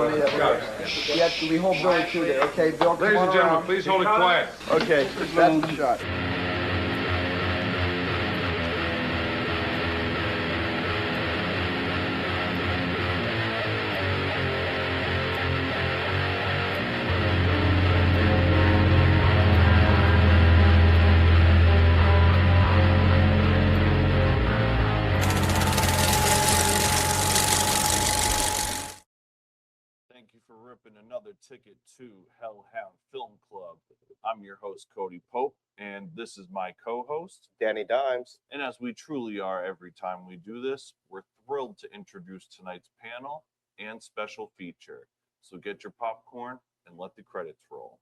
Yeah, we hold Billy too there. Okay, Bill, come Ladies on and gentlemen, around. please hold it quiet. Okay, that's the shot. Thank you for ripping another ticket to Hellhound Film Club. I'm your host, Cody Pope, and this is my co-host, Danny Dimes. And as we truly are every time we do this, we're thrilled to introduce tonight's panel and special feature. So get your popcorn and let the credits roll.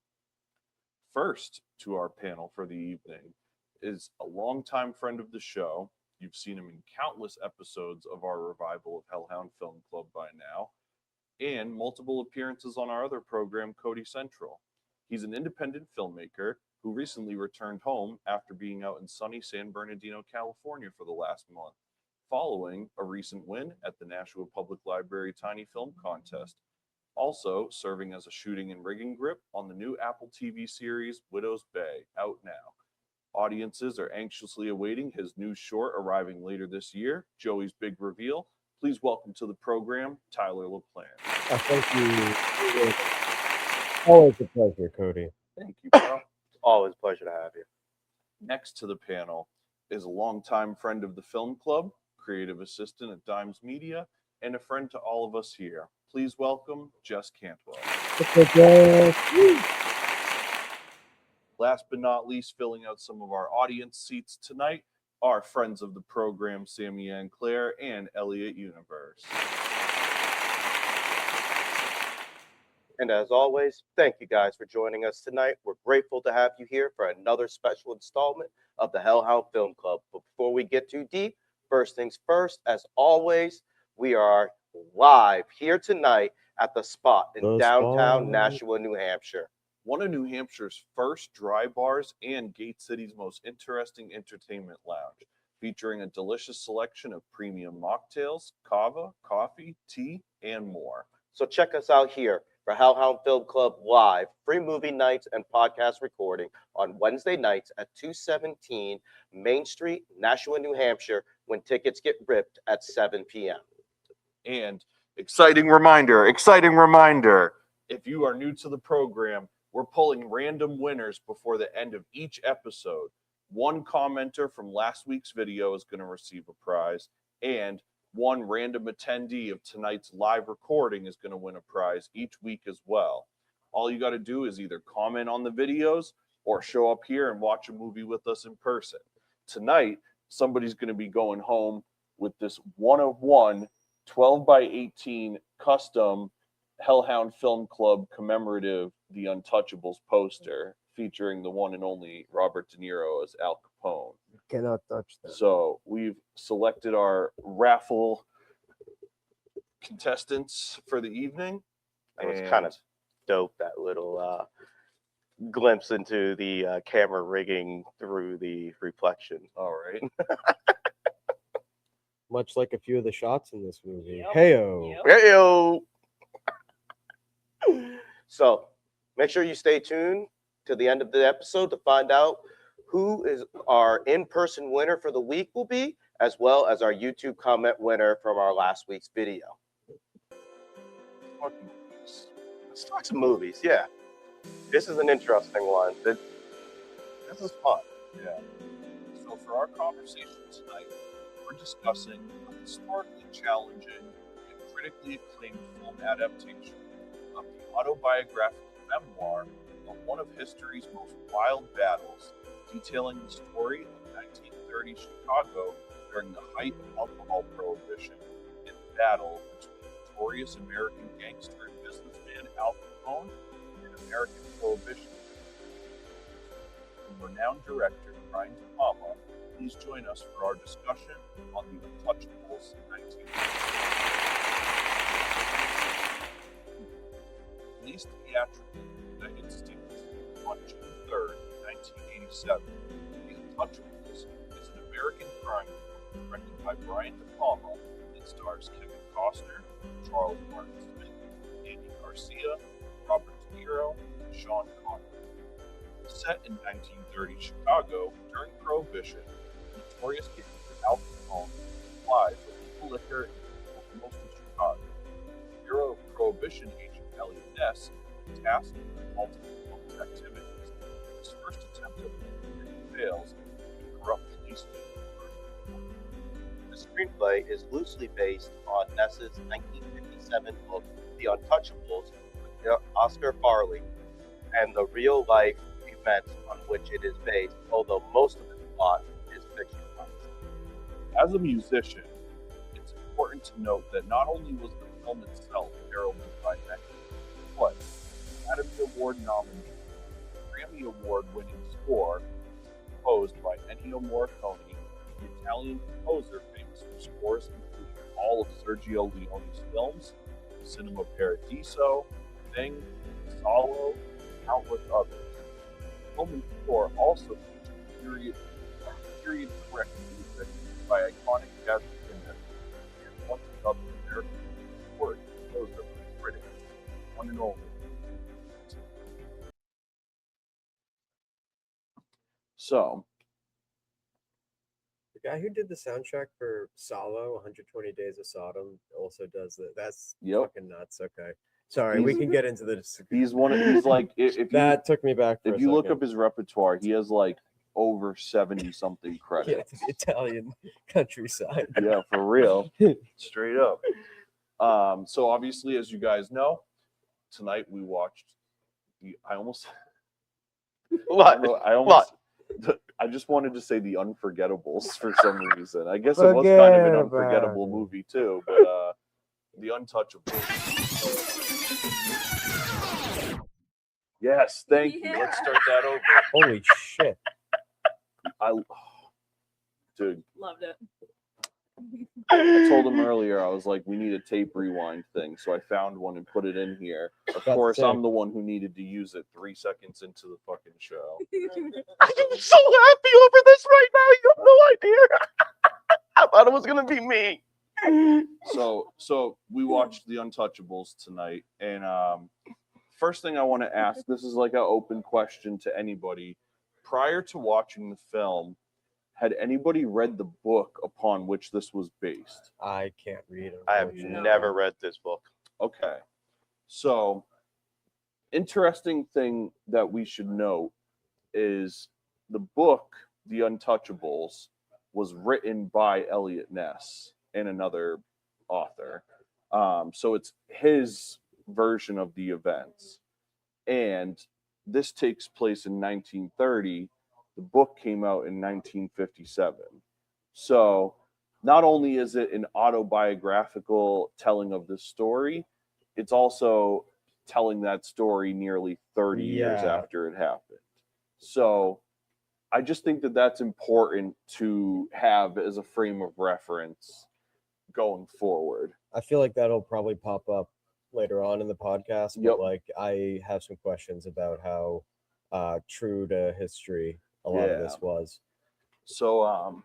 First to our panel for the evening is a longtime friend of the show. You've seen him in countless episodes of our revival of Hellhound Film Club by now, and multiple appearances on our other program, CODY Central. He's an independent filmmaker who recently returned home after being out in sunny San Bernardino, California for the last month, following a recent win at the Nashua Public Library Tiny Film Contest. Also serving as a shooting and rigging grip on the new Apple TV series Widow's Bay, out now. Audiences are anxiously awaiting his new short arriving later this year, Joey's Big Reveal. Please welcome to the program, Tyler LaPlant. Thank you. Always a pleasure, Cody. Thank you, pal. Always a pleasure to have you. Next to the panel is a longtime friend of the film club, creative assistant at Dimes Media, and a friend to all of us here. Please welcome Jess Cantwell. Last but not least, filling out some of our audience seats tonight, are friends of the program, Sammy Ann Claire and Elliot Universe. And as always, thank you guys for joining us tonight. We're grateful to have you here for another special installment of the Hellhound Film Club. But before we get too deep, first things first, as always, we are live here tonight at the spot in downtown Nashua, New Hampshire. One of New Hampshire's first dry bars and Gate City's most interesting entertainment lounge, featuring a delicious selection of premium mocktails, kava, coffee, tea, and more. So check us out here for Hellhound Film Club Live, free movie nights and podcast recording on Wednesday nights at 217 Main Street, Nashua, New Hampshire, when tickets get ripped at 7 p.m. And exciting reminder, if you are new to the program, we're pulling random winners before the end of each episode. One commenter from last week's video is going to receive a prize, and one random attendee of tonight's live recording is going to win a prize each week as well. All you got to do is either comment on the videos or show up here and watch a movie with us in person. Tonight, somebody's going to be going home with this 1-of-1 12x18 custom Hellhound Film Club commemorative The Untouchables poster featuring the one and only Robert De Niro as Al Capone. You cannot touch that. So we've selected our raffle contestants for the evening. That was kind of dope, that little glimpse into the camera rigging through the reflection. All right. Much like a few of the shots in this movie. Yep. Heyo. Yep. Heyo. So make sure you stay tuned to the end of the episode to find out who is our in-person winner for the week will be, as well as our YouTube comment winner from our last week's video. Let's talk some movies, yeah. This is an interesting one. This is fun. Yeah. So for our conversation tonight, we're discussing a historically challenging and critically acclaimed film adaptation of the autobiographical memoir of one of history's most wild battles, detailing the story of 1930 Chicago during the height of alcohol prohibition and the battle between notorious American gangster and businessman Al Capone and American prohibition. From renowned director Brian De Palma, please join us for our discussion on the Untouchables 1980. Released theatrically in the United States on June 3rd, 1987, The Untouchables is an American crime film directed by Brian De Palma and stars Kevin Costner, Charles Martin Smith, Andy Garcia, Robert De Niro, and Sean Connery. Set in 1930 Chicago during Prohibition, notorious gangster Al Capone supplies with legal liquor in most of Chicago. Bureau of Prohibition agent Elliot Ness is tasked with multiple police activities. His first attempt at legal fails and corrupt police chief. The screenplay is loosely based on Ness's 1957 book, The Untouchables, with Oscar Farley, and the real-life events on which it is based, although most of its plot is fictionalized. As a musician, it's important to note that not only was the film itself heralded by many, but Academy Award nominee, Grammy Award-winning score, composed by Ennio Morricone, the Italian composer famous for scores including all of Sergio Leone's films, Cinema Paradiso, Thing, Solo, and countless others. The film and score also featured period-correct music by iconic jazz singers and once another American word composer by the critics, one and only. So, The guy who did the soundtrack for Solo, 120 Days of Sodom, also does that. That's Yep. fucking nuts. Okay. Sorry, we can get into this. he's like, if That took me back for if a you look second. up his repertoire, he has like over 70 something Yeah, credits. the Italian countryside. Yeah, for real. Straight up. So obviously, as you guys know, tonight we watched I almost I just wanted to say The Unforgettables for some reason. I guess it was kind of an Forget unforgettable about it. movie too, but The Untouchables. Yes, thank you. Let's start that over. Holy shit. Dude, Loved it. I told him earlier, I was like, we need a tape rewind thing. So I found one and put it in here. Of That's course, sick. I'm the one who needed to use it 3 seconds into the fucking show. I'm so happy over this right now. You have no idea. I thought it was gonna be me. So we watched The Untouchables tonight. And first thing I want to ask, this is like an open question to anybody. Prior to watching the film, had anybody read the book upon which this was based? I can't read. I have unfortunately. never read this book. Okay. So, interesting thing that we should note is the book, The Untouchables, was written by Elliot Ness and another author. So it's his version of the events. And this takes place in 1930. The book came out in 1957. So not only is it an autobiographical telling of this story, it's also telling that story nearly 30 years Yeah. after it happened. So I just think that that's important to have as a frame of reference going forward. I feel like that'll probably pop up later on in the podcast. But Yep. like, I have some questions about how true to history a lot of Yeah. this was. So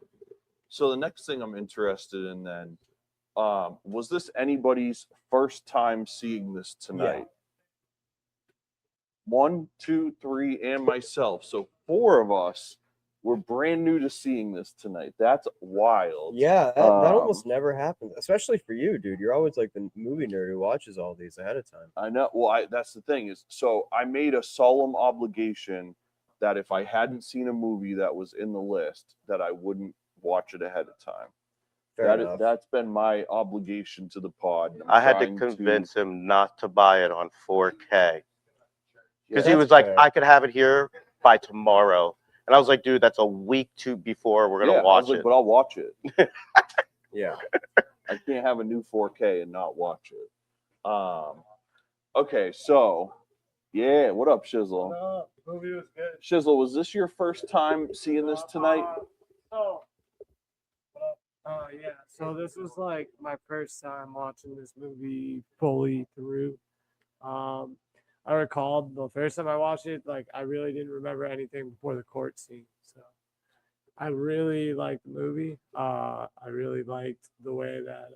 so the next thing I'm interested in then, was this anybody's first time seeing this tonight? 1, 2, 3, and myself. So 4 of us were brand new to seeing this tonight. That's wild. Yeah, that Um, almost never happens, especially for you, dude. You're always like the movie nerd who watches all these ahead of time. I know. Well, that's the thing is, so I made a solemn obligation that if I hadn't seen a movie that was in the list, that I wouldn't watch it ahead of time. Fair enough. That's been my obligation to the pod. I'm I had to trying convince him not to buy it on 4K. Because Yeah, he was like, fair. I could have it here by tomorrow. And I was like, dude, that's a week before we're gonna I was watch like, it. but I'll watch it. Yeah. I can't have a new 4K and not watch it. Okay, so yeah, what up, Shizzle? Movie was good. Shizzle, was this your first time seeing this tonight? Yeah. So this was like my first time watching this movie fully through. I recalled the first time I watched it, like I really didn't remember anything before the court scene. So I really liked the movie. I really liked the way that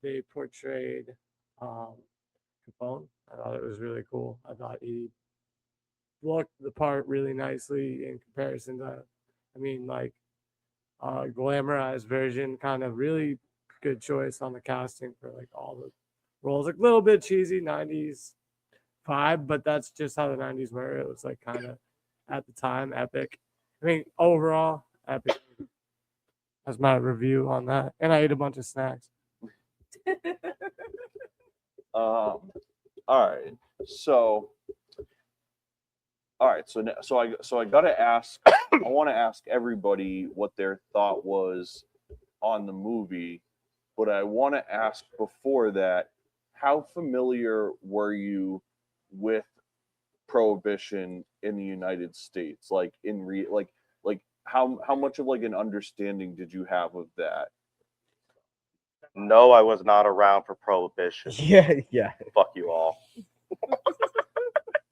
they portrayed Capone. I thought it was really cool. I thought he looked the part really nicely in comparison to, I mean, like glamorized version, kind of really good choice on the casting for like all the roles. Like a little bit cheesy 90s vibe, but that's just how the 90s were. It was like kind of at the time epic. I mean, overall epic. That's my review on that. And I ate a bunch of snacks. All right. So, all right. So I gotta ask. I want to ask everybody what their thought was on the movie, but I want to ask before that, how familiar were you with prohibition in the United States? Like like how much of like an understanding did you have of that? No, I was not around for Prohibition. Yeah. Fuck you all.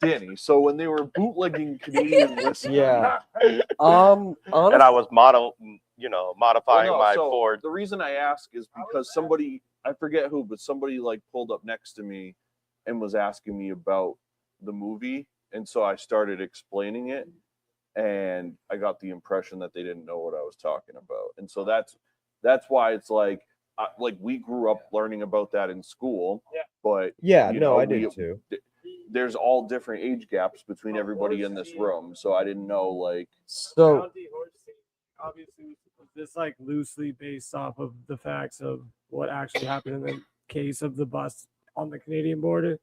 Danny, so when they were bootlegging Canadian whiskey, Yeah. And Honestly, I was modifying my so Ford. the reason I ask is because somebody, I forget who, but somebody like pulled up next to me and was asking me about the movie, and so I started explaining it, and I got the impression that they didn't know what I was talking about, and so that's why it's like we grew up learning about that in school, Yeah. but yeah, you no, know, I did too. there's all different age gaps between everybody in this room, so I didn't know like. So County horse thing, obviously, was this like loosely based off of the facts of what actually happened in the case of the bust on the Canadian border,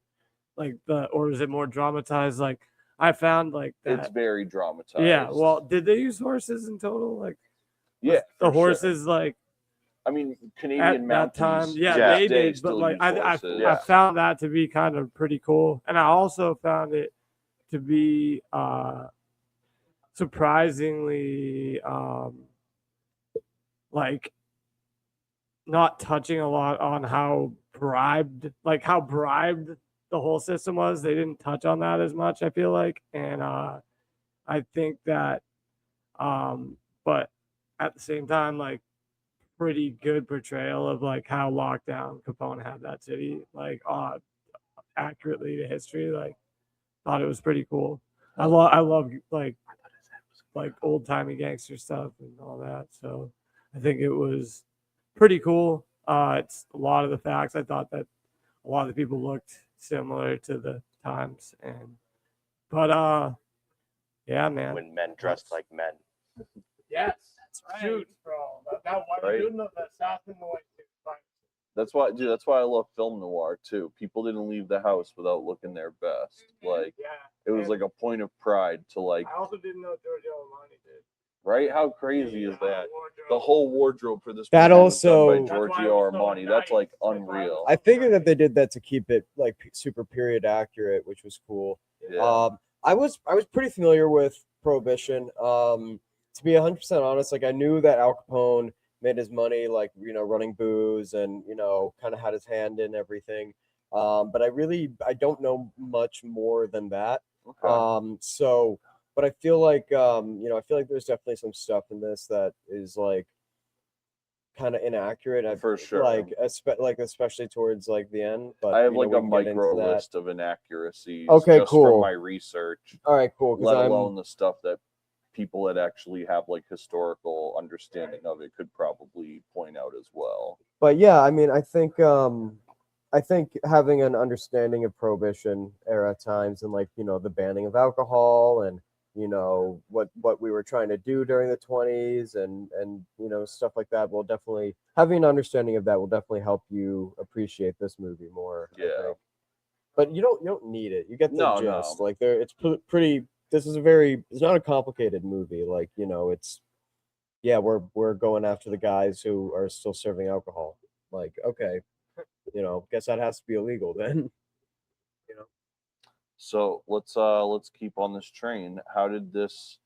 like or is it more dramatized? Like I found like that. It's very dramatized. Yeah. Well, did they use horses in total? Like yeah, the for sure. horses like I mean, Canadian at that mounties. time, yeah, to Yeah. this they day did. But still like use I horses. Yeah. found that to be kind of pretty cool, and I also found it to be surprisingly like not touching a lot on how bribed the whole system was. They didn't touch on that as much, I feel like. And I think that but at the same time, like pretty good portrayal of like how locked down Capone had that city, like accurately to history. Like thought it was pretty cool. I love like old timey gangster stuff and all that. So I think it was pretty cool. It's a lot of the facts. I thought that a lot of the people looked similar to the times, but yeah, man. When men dressed like men. Yes, that's right. Shoot, bro. That white Right. dude, the assassin, the white dude. That's why, dude. That's why I love film noir too. People didn't leave the house without looking their best. Like Yeah. it was like a point of pride to like. I also didn't know Giorgio Armani did. Right? How crazy is that? Wardrobe. The whole wardrobe for this That movie was done also- by That's why it Giorgio was so Armani. That's like nice. That's why it unreal. I figured that they did that to keep it like super period accurate, which was cool. Yeah. I was pretty familiar with Prohibition. To be 100% honest, like I knew that Al Capone made his money, like running booze and kind of had his hand in everything. But I don't know much more than that. Okay. So, but I feel like I feel like there's definitely some stuff in this that is like kind of inaccurate. For sure. Like especially towards like the end. But I have you know, like we a can get into micro that. list of inaccuracies Okay, just cool. from my research, All right, cool. let alone the stuff that people that actually have like historical understanding of it could probably point out as well. But yeah, I mean, I think having an understanding of Prohibition era times and like the banning of alcohol and what we were trying to do during the 20s and stuff like that will definitely having an understanding of that will definitely help you appreciate this movie more. I Yeah. think. But you don't need it. You get the No, gist. no. Like it's pretty. This is it's not a complicated movie. Like it's we're going after the guys who are still serving alcohol. Like okay, guess that has to be illegal then. So let's keep on this train. How did this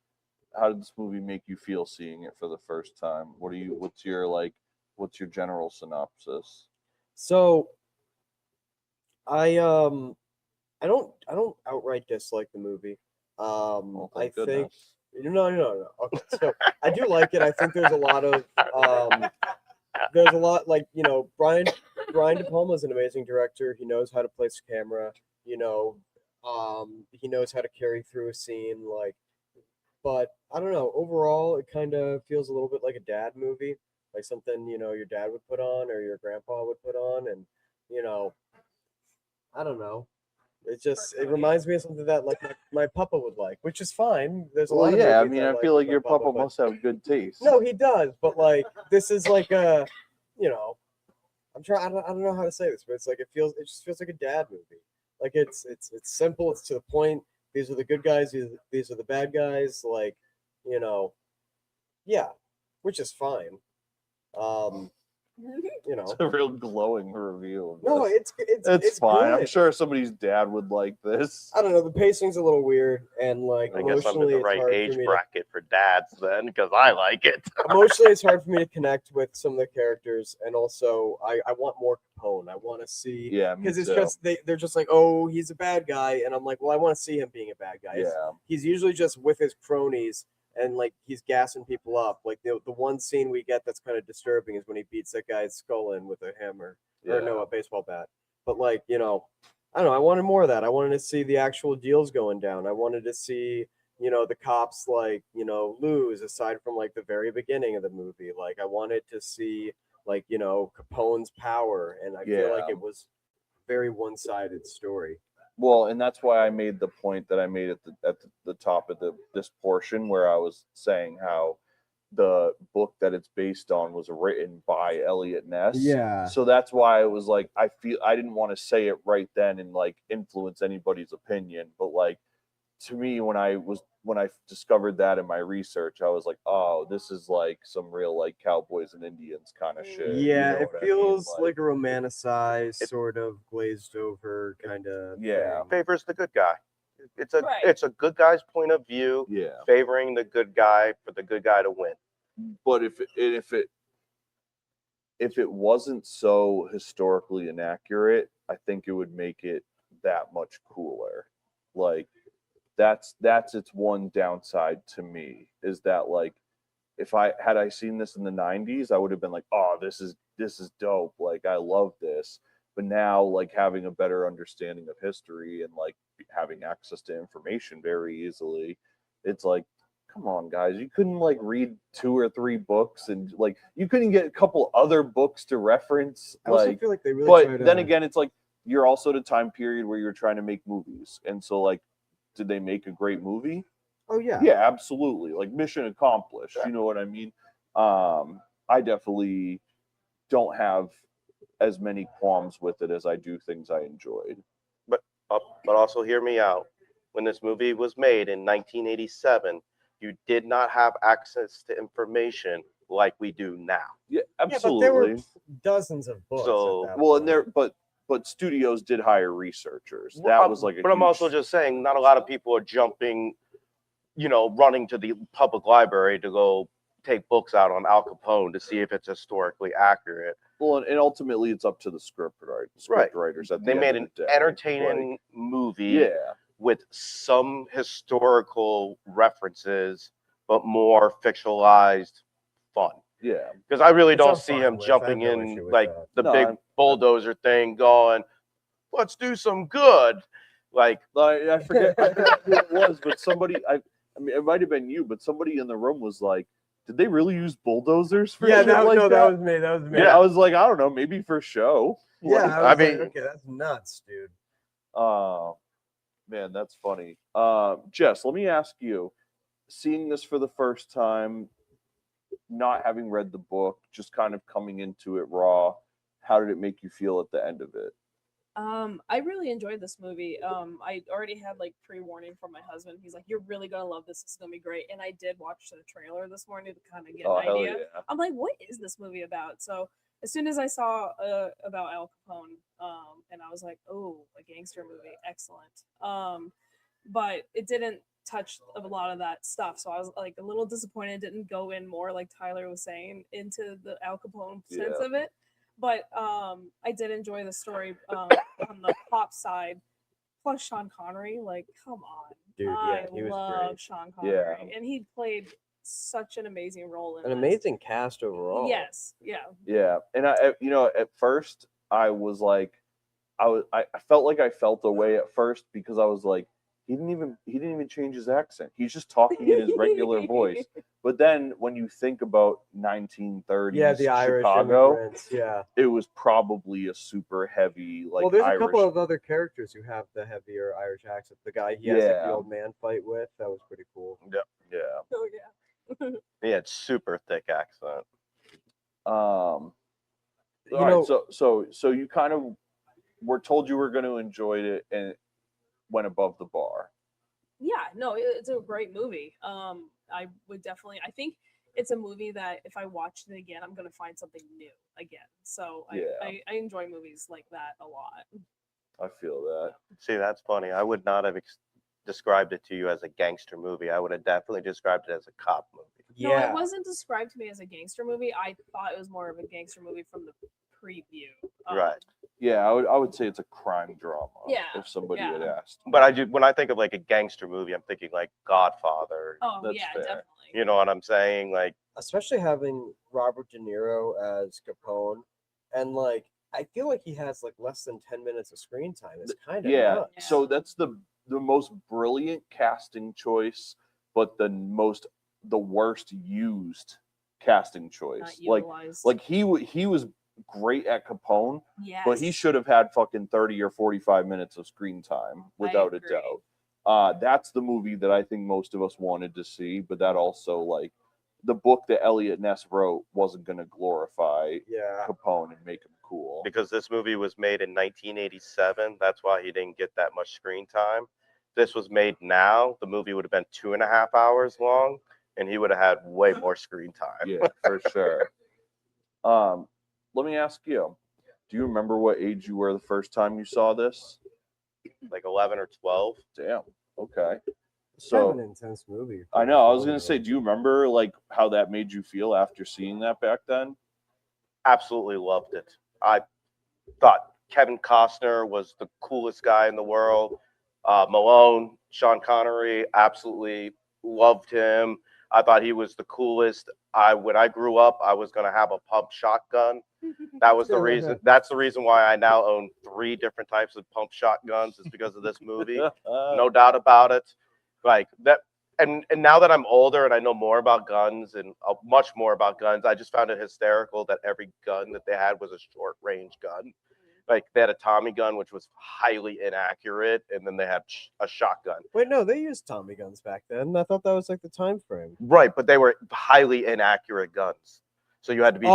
movie make you feel seeing it for the first time? What's your general synopsis? So I don't outright dislike the movie. Well, I thank think goodness. no. Okay, so I do like it. I think there's a lot of like Brian Brian De Palma is an amazing director. He knows how to place camera. You know, he knows how to carry through a scene. Like, but I don't know. Overall, it kind of feels a little bit like a dad movie, like something your dad would put on or your grandpa would put on, and you know, I don't know. It reminds me of something that like my papa would like, which is fine. There's a lot Well, of yeah, I movies mean, I I like feel with like my your papa but- must have good taste. No, he does, but like this is like a, I'm trying. I don't know how to say this, but it's like it just feels like a dad movie. Like it's simple. It's to the point. These are the good guys. These are the bad guys. Like, yeah, which is fine. It's a real glowing review. Of No, this. it's It's fine. I'm good. sure somebody's dad would like this. I don't know. The pacing's a little weird, and like I guess I'm in emotionally, the it's right hard age for me. bracket for dads then, because I like it. Emotionally, it's hard for me to connect with some of the characters, and also I want more Capone. I want to see Yeah, me because it's too. just they're just like, oh, he's a bad guy, and I'm like, well, I want to see him being a bad guy. Yeah, He's usually just with his cronies and like he's gassing people up. Like the one scene we get that's kind of disturbing is when he beats that guy's skull in with a hammer or no, a baseball bat. But like I don't know. I wanted more of that. I wanted to see the actual deals going down. I wanted to see the cops like lose aside from like the very beginning of the movie. Like I wanted to see like Capone's power, and I feel like Yeah. it was very one-sided story. Well, and that's why I made the point that I made at the top of this portion where I was saying how the book that it's based on was written by Elliot Ness. Yeah. So that's why I was like, I didn't want to say it right then and like influence anybody's opinion, but like to me when I discovered that in my research, I was like, oh, this is like some real like cowboys and Indians kind of shit. Yeah, you know it what I mean? feels like a romanticized, sort of glazed over kind of. Yeah. thing. Favors the good guy. It's a Right. it's a good guy's point of view, Yeah. favoring the good guy for the good guy to win. But if it wasn't so historically inaccurate, I think it would make it that much cooler. Like that's its one downside to me, is that like if I seen this in the 90s, I would have been like, oh, this is dope. Like I love this. But now like having a better understanding of history and like having access to information very easily, it's like, come on guys, you couldn't like read 2 or 3 books and like you couldn't get a couple other books to reference. I also Like, feel like they really. but tried then to- again, it's like you're also at a time period where you're trying to make movies, and so like, did they make a great movie? Oh yeah. Yeah, absolutely. Like mission accomplished. You know what I mean? I definitely don't have as many qualms with it as I do things I enjoyed. But also hear me out. When this movie was made in 1987, you did not have access to information like we do now. Yeah, Yeah, but absolutely. there were dozens of books. So- at that Well, and point. but studios did hire researchers. That Well, was like a But I'm also huge- just saying, not a lot of people are jumping, running to the public library to go take books out on Al Capone to see if it's historically accurate. well, and ultimately it's up to the script writers. At the They end made of an the day. entertaining movie Like, yeah. with some historical references, but more fictionalized fun. Yeah. Because I really Which don't I'm see fine him with. I jumping have no in issue with like that. the No, big bulldozer thing, going, "Let's do some good." Like, I forget who it was, but somebody I mean it might have been you, but somebody in the room was like, did they really use bulldozers for Yeah, shit that like was that? me. That was me. Yeah, I was like, I don't know, maybe for show. Yeah, Like, I mean- like, okay, that's nuts, dude. oh man, that's funny. Jess, let me ask you, seeing this for the first time, not having read the book, just kind of coming into it raw, how did it make you feel at the end of it? I really enjoyed this movie. I already had like pre-warning from my husband. He's like, "You're really gonna love this. It's gonna be great." And I did watch the trailer this morning to kind of get Oh an hell idea. yeah. I'm like, "What is this movie about?" So as soon as I saw about Al Capone, and I was like, "Oh, a gangster movie, excellent." But it didn't touch a lot of that stuff, so I was like a little disappointed. It didn't go in more like Tyler was saying into the Al Capone sense Yeah. of it. But I did enjoy the story on the pop side. Plus Sean Connery, like, come on, Dude, I yeah, he was love great. Sean Yeah. Connery, and he played such an amazing role in An this. amazing cast overall. Yes, yeah, Yeah, and I at first I was like, I felt like I felt away at first because I was like, he didn't even change his accent. He's just talking in his regular voice. But then when you think about 1930s Yeah, the Irish Chicago, immigrants. Yeah. it was probably a super heavy like Well, there's Irish. a couple of other characters who have the heavier Irish accent. The guy he has like the Yeah. old man fight with, that was pretty cool. Yeah. Oh yeah. He had super thick accent. All You right, know, so you kind of were told you were going to enjoy it and went above the bar. Yeah, no, it's a great movie. I would definitely. I think it's a movie that if I watched it again, I'm gonna find something new again. So Yeah. I enjoy movies like that a lot. I feel that. See, that's funny. I would not have described it to you as a gangster movie. I would have definitely described it as a cop movie. No, yeah. it wasn't described to me as a gangster movie. I thought it was more of a gangster movie from the preview. Right. Yeah, I would say it's a crime drama. Yeah, If somebody had yeah. asked. But when I think of like a gangster movie, I'm thinking like Godfather. Oh That's yeah, fair. definitely. You know what I'm saying? Like, Especially having Robert De Niro as Capone, and like I feel like he has like less than 10 minutes of screen time. It's kind of Yeah. nuts. So that's the most brilliant casting choice, but the worst used casting Not choice. utilized. Like he was great at Capone, yes. but he should have had fucking 30 or 45 minutes of screen time without a agree. doubt. That's the movie that I think most of us wanted to see, but that also like the book that Elliot Ness wrote wasn't going to glorify Yeah. Capone and make him cool. because this movie was made in 1987. That's why he didn't get that much screen time. This was made now. The movie would have been 2.5 hours long, and he would have had way more screen time. Yeah, for sure. Let me ask you, do you remember what age you were the first time you saw this? Like 11 or 12. Damn. Okay. It's kind of So an intense movie. I know. I was gonna say, do you remember like how that made you feel after seeing that back then? Absolutely loved it. I thought Kevin Costner was the coolest guy in the world. Malone, Sean Connery, absolutely loved him. I thought he was the coolest. When I grew up, I was gonna have a pump shotgun. That was the reason. That's the reason why I now own 3 different types of pump shotguns. Is because of this movie. No doubt about it. Like that. And now that I'm older and I know more about guns and much more about guns, I just found it hysterical that every gun that they had was a short range gun. Like they had a Tommy gun, which was highly inaccurate, and then they had a shotgun. Wait, no, they used Tommy guns back then. I thought that was like the time frame. Right, but they were highly inaccurate guns. So you had to be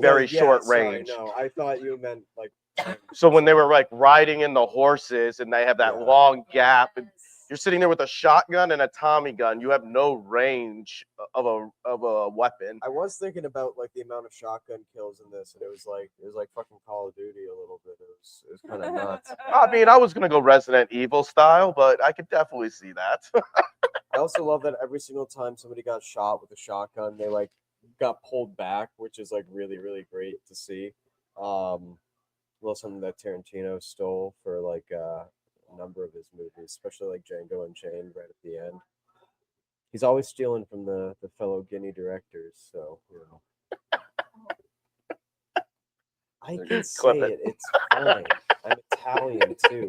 very short range. No, I thought you meant like. So when they were like riding in the horses and they have that long gap, and you're sitting there with a shotgun and a Tommy gun, you have no range of a weapon. I was thinking about like the amount of shotgun kills in this, and it was like fucking Call of Duty a little bit. It was kind of nuts. I mean, I was gonna go Resident Evil style, but I could definitely see that. I also love that every single time somebody got shot with a shotgun, they like got pulled back, which is like really, really great to see. Well, something that Tarantino stole for like a number of his movies, especially like Django Unchained right at the end. He's always stealing from the fellow Guinea directors, so you know. I can say it. It's fine. I'm Italian too.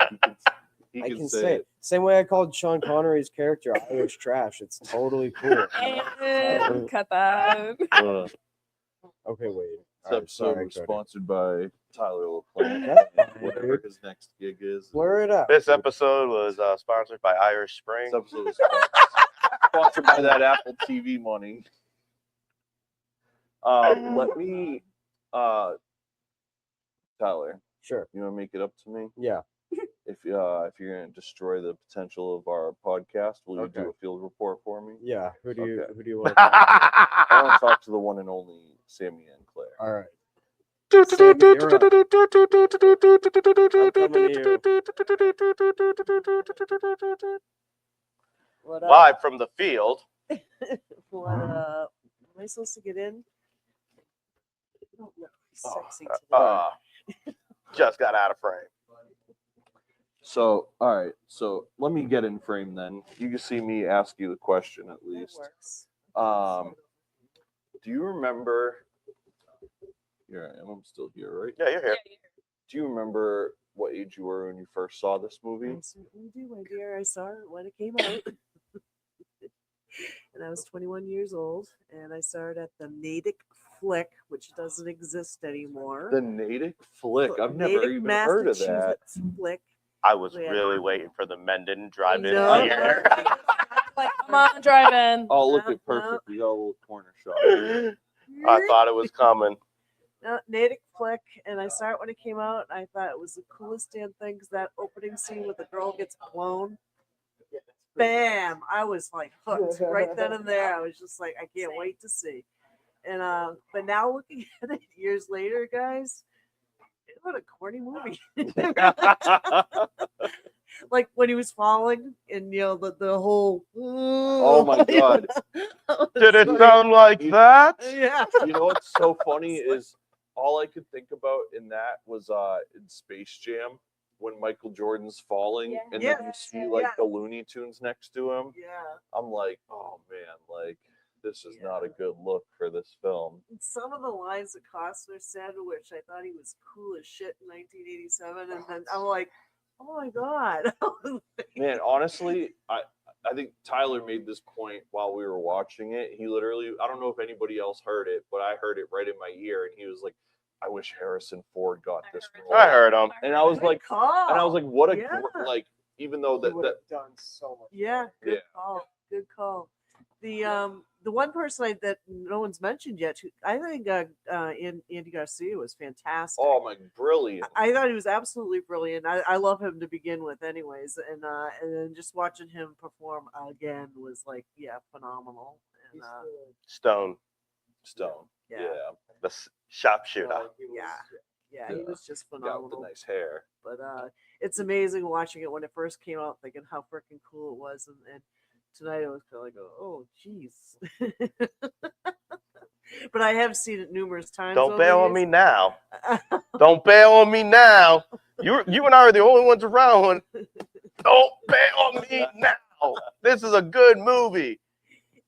I can say it. Same way I called Sean Connery's character Irish trash. It's totally cool. And cut that. Okay, wait. This All right, episode sorry, was Cody. sponsored by Tyler LaPlant, That's fine, whatever dude. his next gig is. Blur it out. This dude. episode was sponsored by Irish Spring. This episode was sponsored by that Apple TV money. Let me, Tyler, Sure. you want to make it up to me? Yeah. If you're going to destroy the potential of our podcast, will you Okay. do a field report for me? Yeah. Who do you Okay. want to talk to? I want to talk to the one and only Sammy and Claire. All right. Sammy, you're up. I'm coming to you. What up? Live from the field. What am I supposed to get in? Oh, no. Sexy today. Just got out of frame. So, all right. So let me get in frame then. You can see me ask you the question at That least. works. Do you remember? Here I am. I'm still here, right? Yeah, you're here. Do you remember what age you were when you first saw this I movie? certainly do, my dear. I saw it when it came out. And I was 21 years old, and I saw it at the Natick Flick, which doesn't exist anymore. The Natick Flick. I've never Natick, even heard of that. Massachusetts Flick. I was Yeah. really waiting for the Mendon drive-in No. here. Like, come on, drive in. Oh, look No, at perfect. We got a little corner shot. I thought it was coming. Natick Flick, and I saw it when it came out. I thought it was the coolest damn thing because that opening scene with the girl gets blown. Bam! I was like hooked right then and there. I was just like, I can't wait to see. And but now looking at it years later, guys, what a corny movie. Like when he was falling, and the whole. Oh my God. Did it sound like that? Yeah. You know what's so funny is all I could think about in that was in Space Jam when Michael Jordan's falling and then you see like the Looney Tunes next to him. Yeah. I'm like, oh man, like this is not a good look for this film. And some of the lines that Costner said, which I thought he was cool as shit in 1987, and then I'm like, oh my God. Man, honestly, I think Tyler made this point while we were watching it. He literally, I don't know if anybody else heard it, but I heard it right in my ear, and he was like, I wish Harrison Ford got this role. I heard him. And I was like, what a Yeah. like, even though that done so much. Yeah, good Yeah. call. Good call. The one person that no one's mentioned yet, who I think Andy Garcia was fantastic. oh my, brilliant. I thought he was absolutely brilliant. I love him to begin with, anyways, and then just watching him perform again was like, yeah, phenomenal. And Stone, yeah, the sharpshooter. yeah, he was just Got phenomenal. the nice hair. But it's amazing watching it when it first came out, thinking how freaking cool it was, and tonight I was kind of like, oh, geez. But I have seen it numerous times. Don't over bail the on me years. now. Don't bail on me now. You and I are the only ones around. Don't bail on me now. This is a good movie.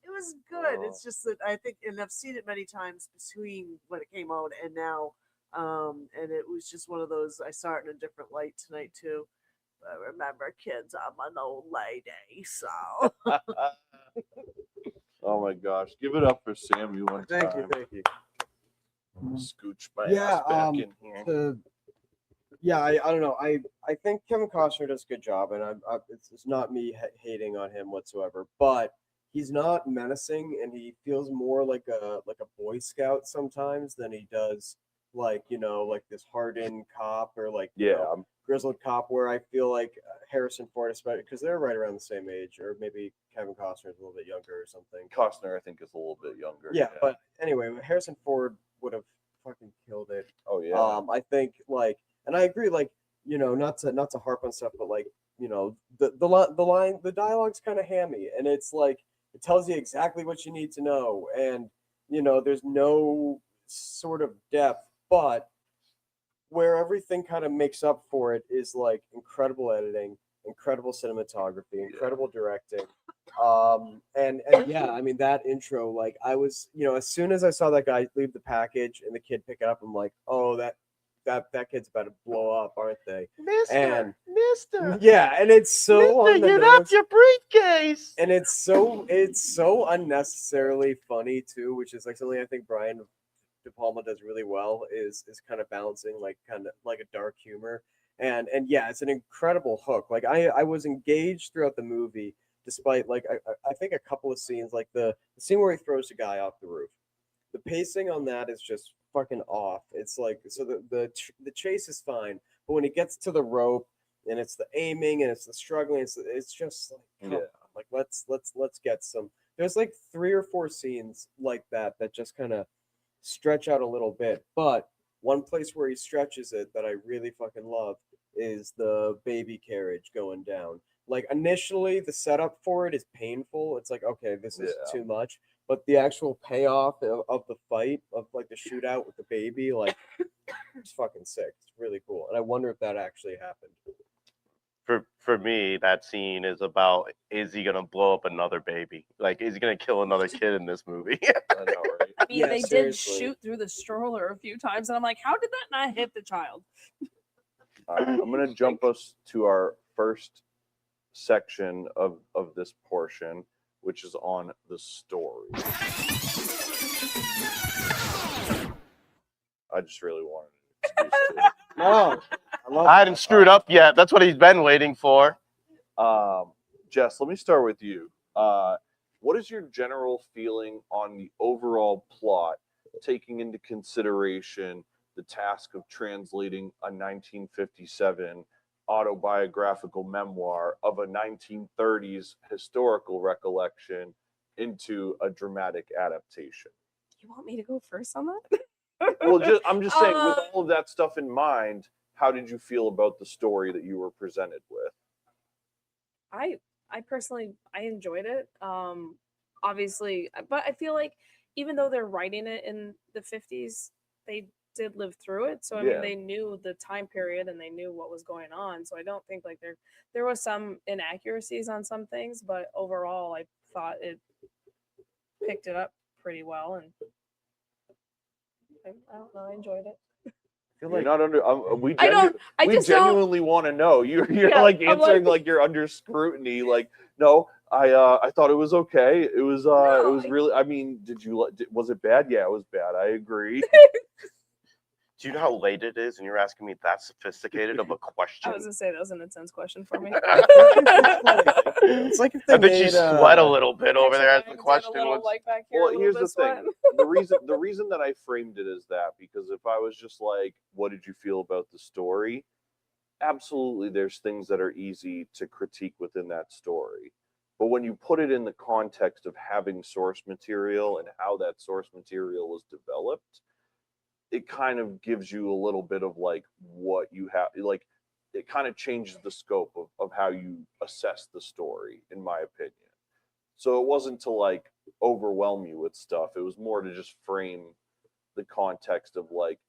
It was good. It's just that I think, and I've seen it many times between when it came out and now, and it was just one of those. I saw it in a different light tonight too. But remember, kids, I'm an old lady, so. Oh my gosh. Give it up for Sammy one time. Thank you. Scooch my Yeah, ass back in here. I don't know. I think Kevin Costner does a good job, and it's not me hating on him whatsoever, but he's not menacing, and he feels more like a Boy Scout sometimes than he does like this hardened cop or grizzled cop. Where I feel like Harrison Ford, especially because they're right around the same age, or maybe Kevin Costner is a little bit younger or something. Costner, I think, is a little bit younger. Yeah, but anyway, Harrison Ford would have fucking killed it. Oh yeah. I think and I agree, not to harp on stuff, but the dialogue's kind of hammy, and it's like it tells you exactly what you need to know, and there's no sort of depth, but where everything kind of makes up for it is like incredible editing, incredible cinematography, incredible directing. And yeah, I mean that intro, like I was, as soon as I saw that guy leave the package and the kid pick it up, I'm like, oh, that kid's about to blow up, aren't they? Mister. Yeah, and it's so on the get nose, off your briefcase. and it's so unnecessarily funny too, which is like something I think Brian De Palma does really well is kind of balancing kind of like a dark humor, and yeah, it's an incredible hook. Like I was engaged throughout the movie, despite I think a couple of scenes, like the scene where he throws the guy off the roof. The pacing on that is just fucking off. It's like, so the chase is fine, but when he gets to the rope and it's the aiming and it's the struggling, it's just like, come on, like let's get some. There's like 3 or 4 scenes like that just kind of stretch out a little bit, but one place where he stretches it that I really fucking love is the baby carriage going down. Like initially the setup for it is painful. It's like, okay, this is too much. But the actual payoff of the fight, of like the shootout with the baby, like it's fucking sick. It's really cool. And I wonder if that actually happened. For me, that scene is about, is he gonna blow up another baby? Like, is he gonna kill another kid in this movie? I know, right? I mean, Yeah, they did seriously. shoot through the stroller a few times, and I'm like, how did that not hit the child? All right, I'm going to jump us to our first section of this portion, which is on the story. I just really wanted an excuse to. No, I hadn't screwed up yet. That's what he's been waiting for. Jess, let me start with you. What is your general feeling on the overall plot, taking into consideration the task of translating a 1957 autobiographical memoir of a 1930s historical recollection into a dramatic adaptation? You want me to go first on that? Well, I'm just saying, with all of that stuff in mind, how did you feel about the story that you were presented with? I personally I enjoyed it. Obviously, but I feel like even though they're writing it in the 50s, they did live through it. So I Yeah. mean, they knew the time period and they knew what was going on. So I don't think like there was some inaccuracies on some things, but overall, I thought it picked it up pretty well, and I don't know, I enjoyed it. You're not under. We I don't. I we just don't. genuinely want to know. You're Yeah, like I'm answering like- like you're under scrutiny. Like, no, I thought it was okay. It was it was really. I mean, was it bad? Yeah, it was bad. I agree. Do you know how late it is, and you're asking me that sophisticated of a question? I was gonna say that was an intense question for me. It's like if they And then she made, sweat a little bit over there as Actually, the I question did a little, was. like, back here, a Well, little here's bit the thing. sweating. The reason that I framed it as that, because if I was just like, what did you feel about the story? Absolutely, there's things that are easy to critique within that story. But when you put it in the context of having source material and how that source material was developed, it kind of gives you a little bit of like what you have, like it kind of changes the scope of how you assess the story, in my opinion. So it wasn't to like overwhelm you with stuff. It was more to just frame the context of like,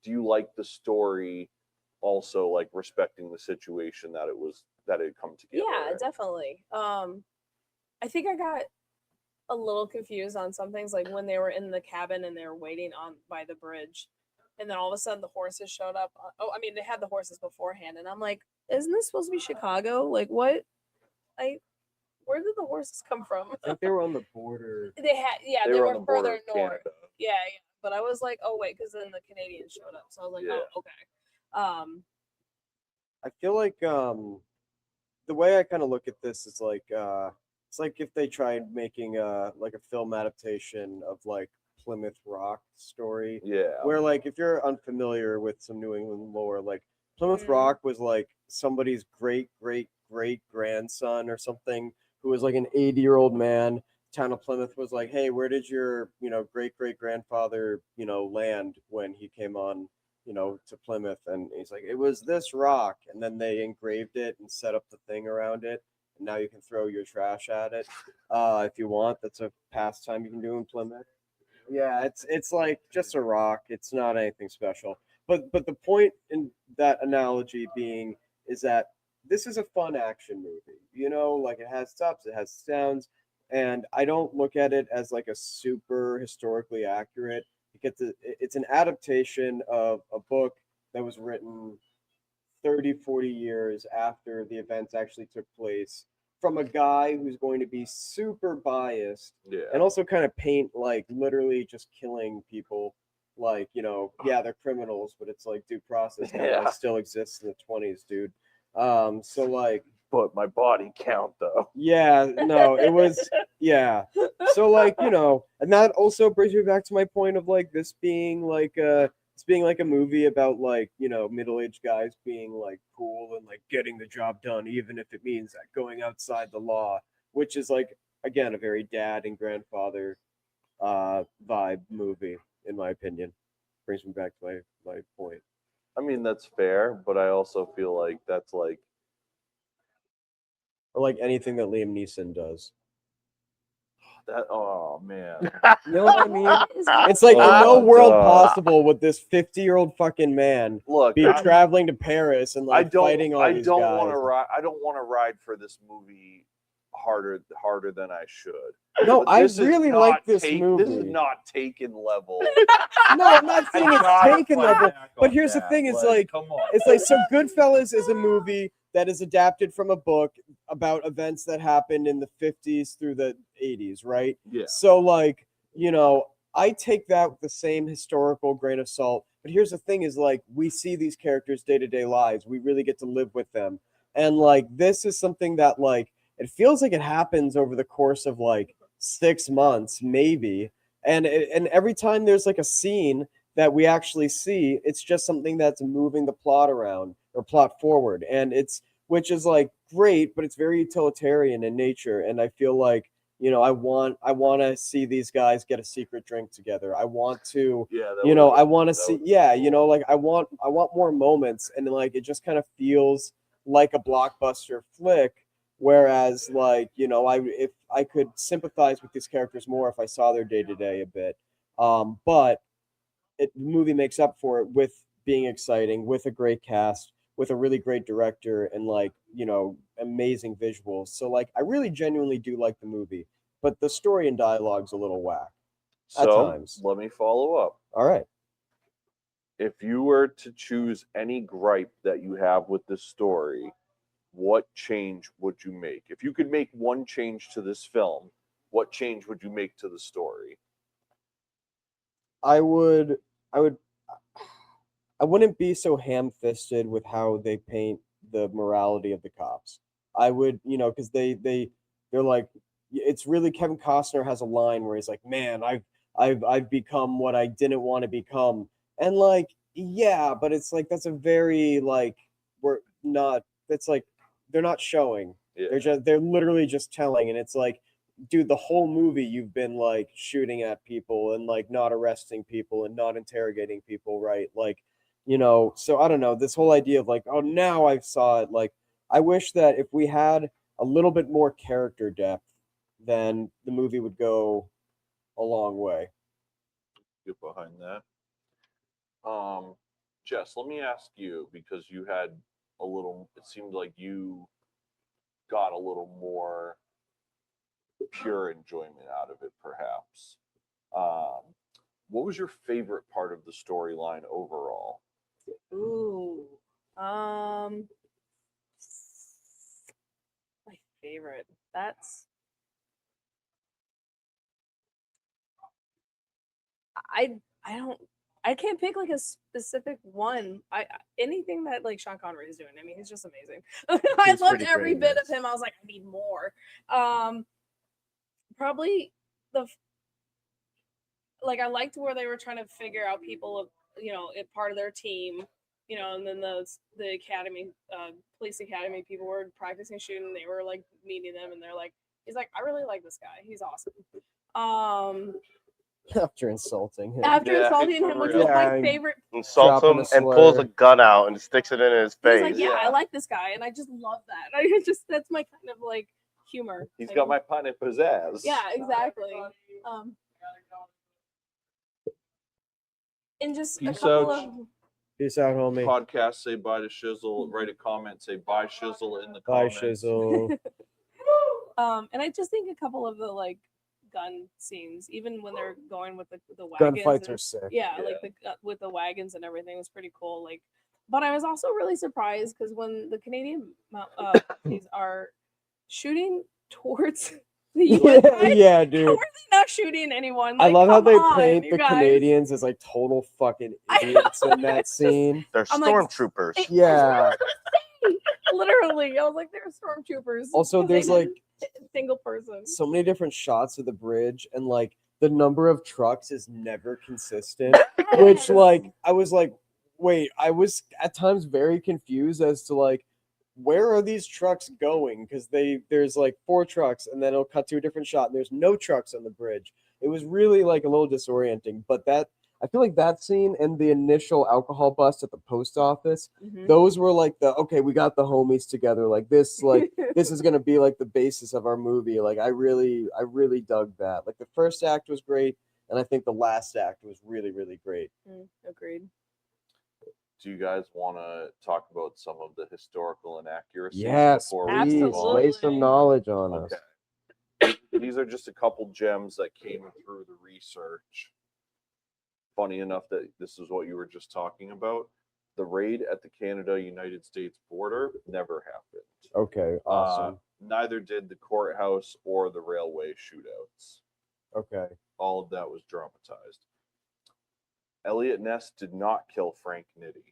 do you like the story also like respecting the situation that it had come together? Yeah, in? definitely. I think I got a little confused on some things, like when they were in the cabin and they were waiting on by the bridge, and then all of a sudden the horses showed up. Oh, I mean, they had the horses beforehand, and I'm like, isn't this supposed to be Chicago? Like, what? Where did the horses come from? I think they were on the border. They had, yeah, They they were on were the border further of north. Canada. Yeah, yeah. But I was like, oh wait, because then the Canadians showed up, so I was like, Yeah. oh, okay. I feel like the way I kind of look at this is like it's like if they tried making like a film adaptation of like Plymouth Rock story, Yeah. where like if you're unfamiliar with some New England lore, like Plymouth Mhm. Rock was like somebody's great grandson or something who was like an 80-year-old man. Town of Plymouth was like, hey, where did your great grandfather land when he came on to Plymouth? And he's like, it was this rock, and then they engraved it and set up the thing around it, and now you can throw your trash at it if you want. That's a pastime you can do in Plymouth. Yeah, it's like just a rock. It's not anything special. But the point in that analogy being is that this is a fun action movie. Like it has stops, it has sounds, and I don't look at it as like a super historically accurate. It's an adaptation of a book that was written 30, 40 years after the events actually took place from a guy who's going to be super biased Yeah. and also kind of paint like literally just killing people like, yeah, they're criminals, but it's like due process kind Yeah. of still exists in the 20s, dude. So like, But my body count though. yeah, no, it was, yeah. So like, and that also brings me back to my point of like this being like a movie about like, middle-aged guys being like cool and like getting the job done, even if it means like going outside the law, which is like, again, a very dad and grandfather vibe movie, in my opinion. Brings me back to my point. I mean, that's fair, but I also feel like that's like, Or like anything that Liam Neeson does. that. Oh man. You know what I mean? It's like in no world possible would this 50-year-old fucking man Look, be traveling to Paris and like fighting all these guys. want to ride. I don't want to ride for this movie harder than I should. No, I This is really not like this This is movie. not Taken level. No, I'm not saying it's Taken level. But here's the thing: it's like come on. it's like so. Goodfellas is a movie that is adapted from a book about events that happened in the 50s through the 80s, right? Yeah. So like, you know, I take that with the same historical grain of salt. But here's the thing: is like we see these characters' day-to-day lives. We really get to live with them, and like this is something that like it feels like it happens over the course of like 6 months, maybe. And every time there's like a scene that we actually see, it's just something that's moving the plot around or plot forward, and it's which is like great, but it's very utilitarian in nature. And I feel like I want to see these guys get a secret drink together. I want to Yeah, I want to see like I want more moments, and like it just kind of feels like a blockbuster flick. Whereas, like, if I could sympathize with these characters more if I saw their day to day a bit, but the movie makes up for it with being exciting, with a great cast, with a really great director, and like amazing visuals. So like, I really genuinely do like the movie, but the story and dialogue's a little whack at So times. let me follow up. All right, If you were to choose any gripe that you have with this story, what change would you make? If you could make one change to this film, what change would you make to the story? I would I wouldn't be so ham-fisted with how they paint the morality of the cops. I would, because they're like, it's really Kevin Costner has a line where he's like, "Man, I've become what I didn't want to become," and like, yeah, but it's like that's a very like we're not. That's like they're not showing. Yeah. They're literally just telling, and it's like, dude, the whole movie you've been like shooting at people and like not arresting people and not interrogating people, right? Like, so I don't know, this whole idea of like, oh, now I saw it. Like, I wish that if we had a little bit more character depth, then the movie would go a long way. Get behind that. Jess, let me ask you, because you had it seemed like you got a little more pure enjoyment out of it, perhaps. What was your favorite part of the storyline overall? Ooh. My favorite. I can't pick like a specific one. Anything that like Sean Connery is doing. I mean, he's just amazing. I He's loved pretty every great, bit of yes. him. I was like, I need more. Probably I liked where they were trying to figure out people, part of their team, and then the academy, police academy people were practicing shooting. They were like meeting them, and they're like, he's like, I really like this guy. He's awesome. After insulting him. After Yeah, insulting him, which was Yeah, my and favorite. Insults Dropping him a and pulls slur. a gun out and sticks it in his He's face. like, yeah, I Yeah. like this guy, and I just love that. That's my kind of like humor. He's I got mean, my pineapple pizzazz. Yeah, exactly. And just Peace a couple out. of Peace out, homie. Podcast, say bye to Shizzle. Write a comment, say bye Shizzle in the Bye, comments. Shizzle. and I just think a couple of the like gun scenes, even when they're going with the wagons. Gunfights and- are sick. Yeah, like with the wagons and everything was pretty cool. Like, but I was also really surprised because when the Canadian these are shooting towards the U.S. side, Yeah, how dude. are they not shooting anyone? I Like, love how come they on, paint you the guys. Canadians as like total fucking I know, idiots in that it's just- scene. They're I'm like, stormtroopers. Yeah. Literally, I was like, they're stormtroopers. Also, 'cause there's they like didn't- single person. so many different shots of the bridge, and like the number of trucks is never consistent. Which, Yes. like, I was like, wait, I was at times very confused as to like, where are these trucks going? Because there's like 4 trucks, and then it'll cut to a different shot, and there's no trucks on the bridge. It was really like a little disorienting. But I feel like that scene and the initial alcohol bust at the post office, Mhm. those were like okay, we got the homies together. Like this, like this is gonna be like the basis of our movie. Like I really dug that. Like the first act was great, and I think the last act was really, really great. Agreed. Do you guys want to talk about some of the historical inaccuracies? Yes, before we please move on? lay some knowledge on us. Okay. these are just a couple gems that came through the research. Funny enough that this is what you were just talking about. The raid at the Canada-United States border never happened. Okay, awesome. Neither did the courthouse or the railway shootouts. Okay. All of that was dramatized. Elliot Ness did not kill Frank Nitti,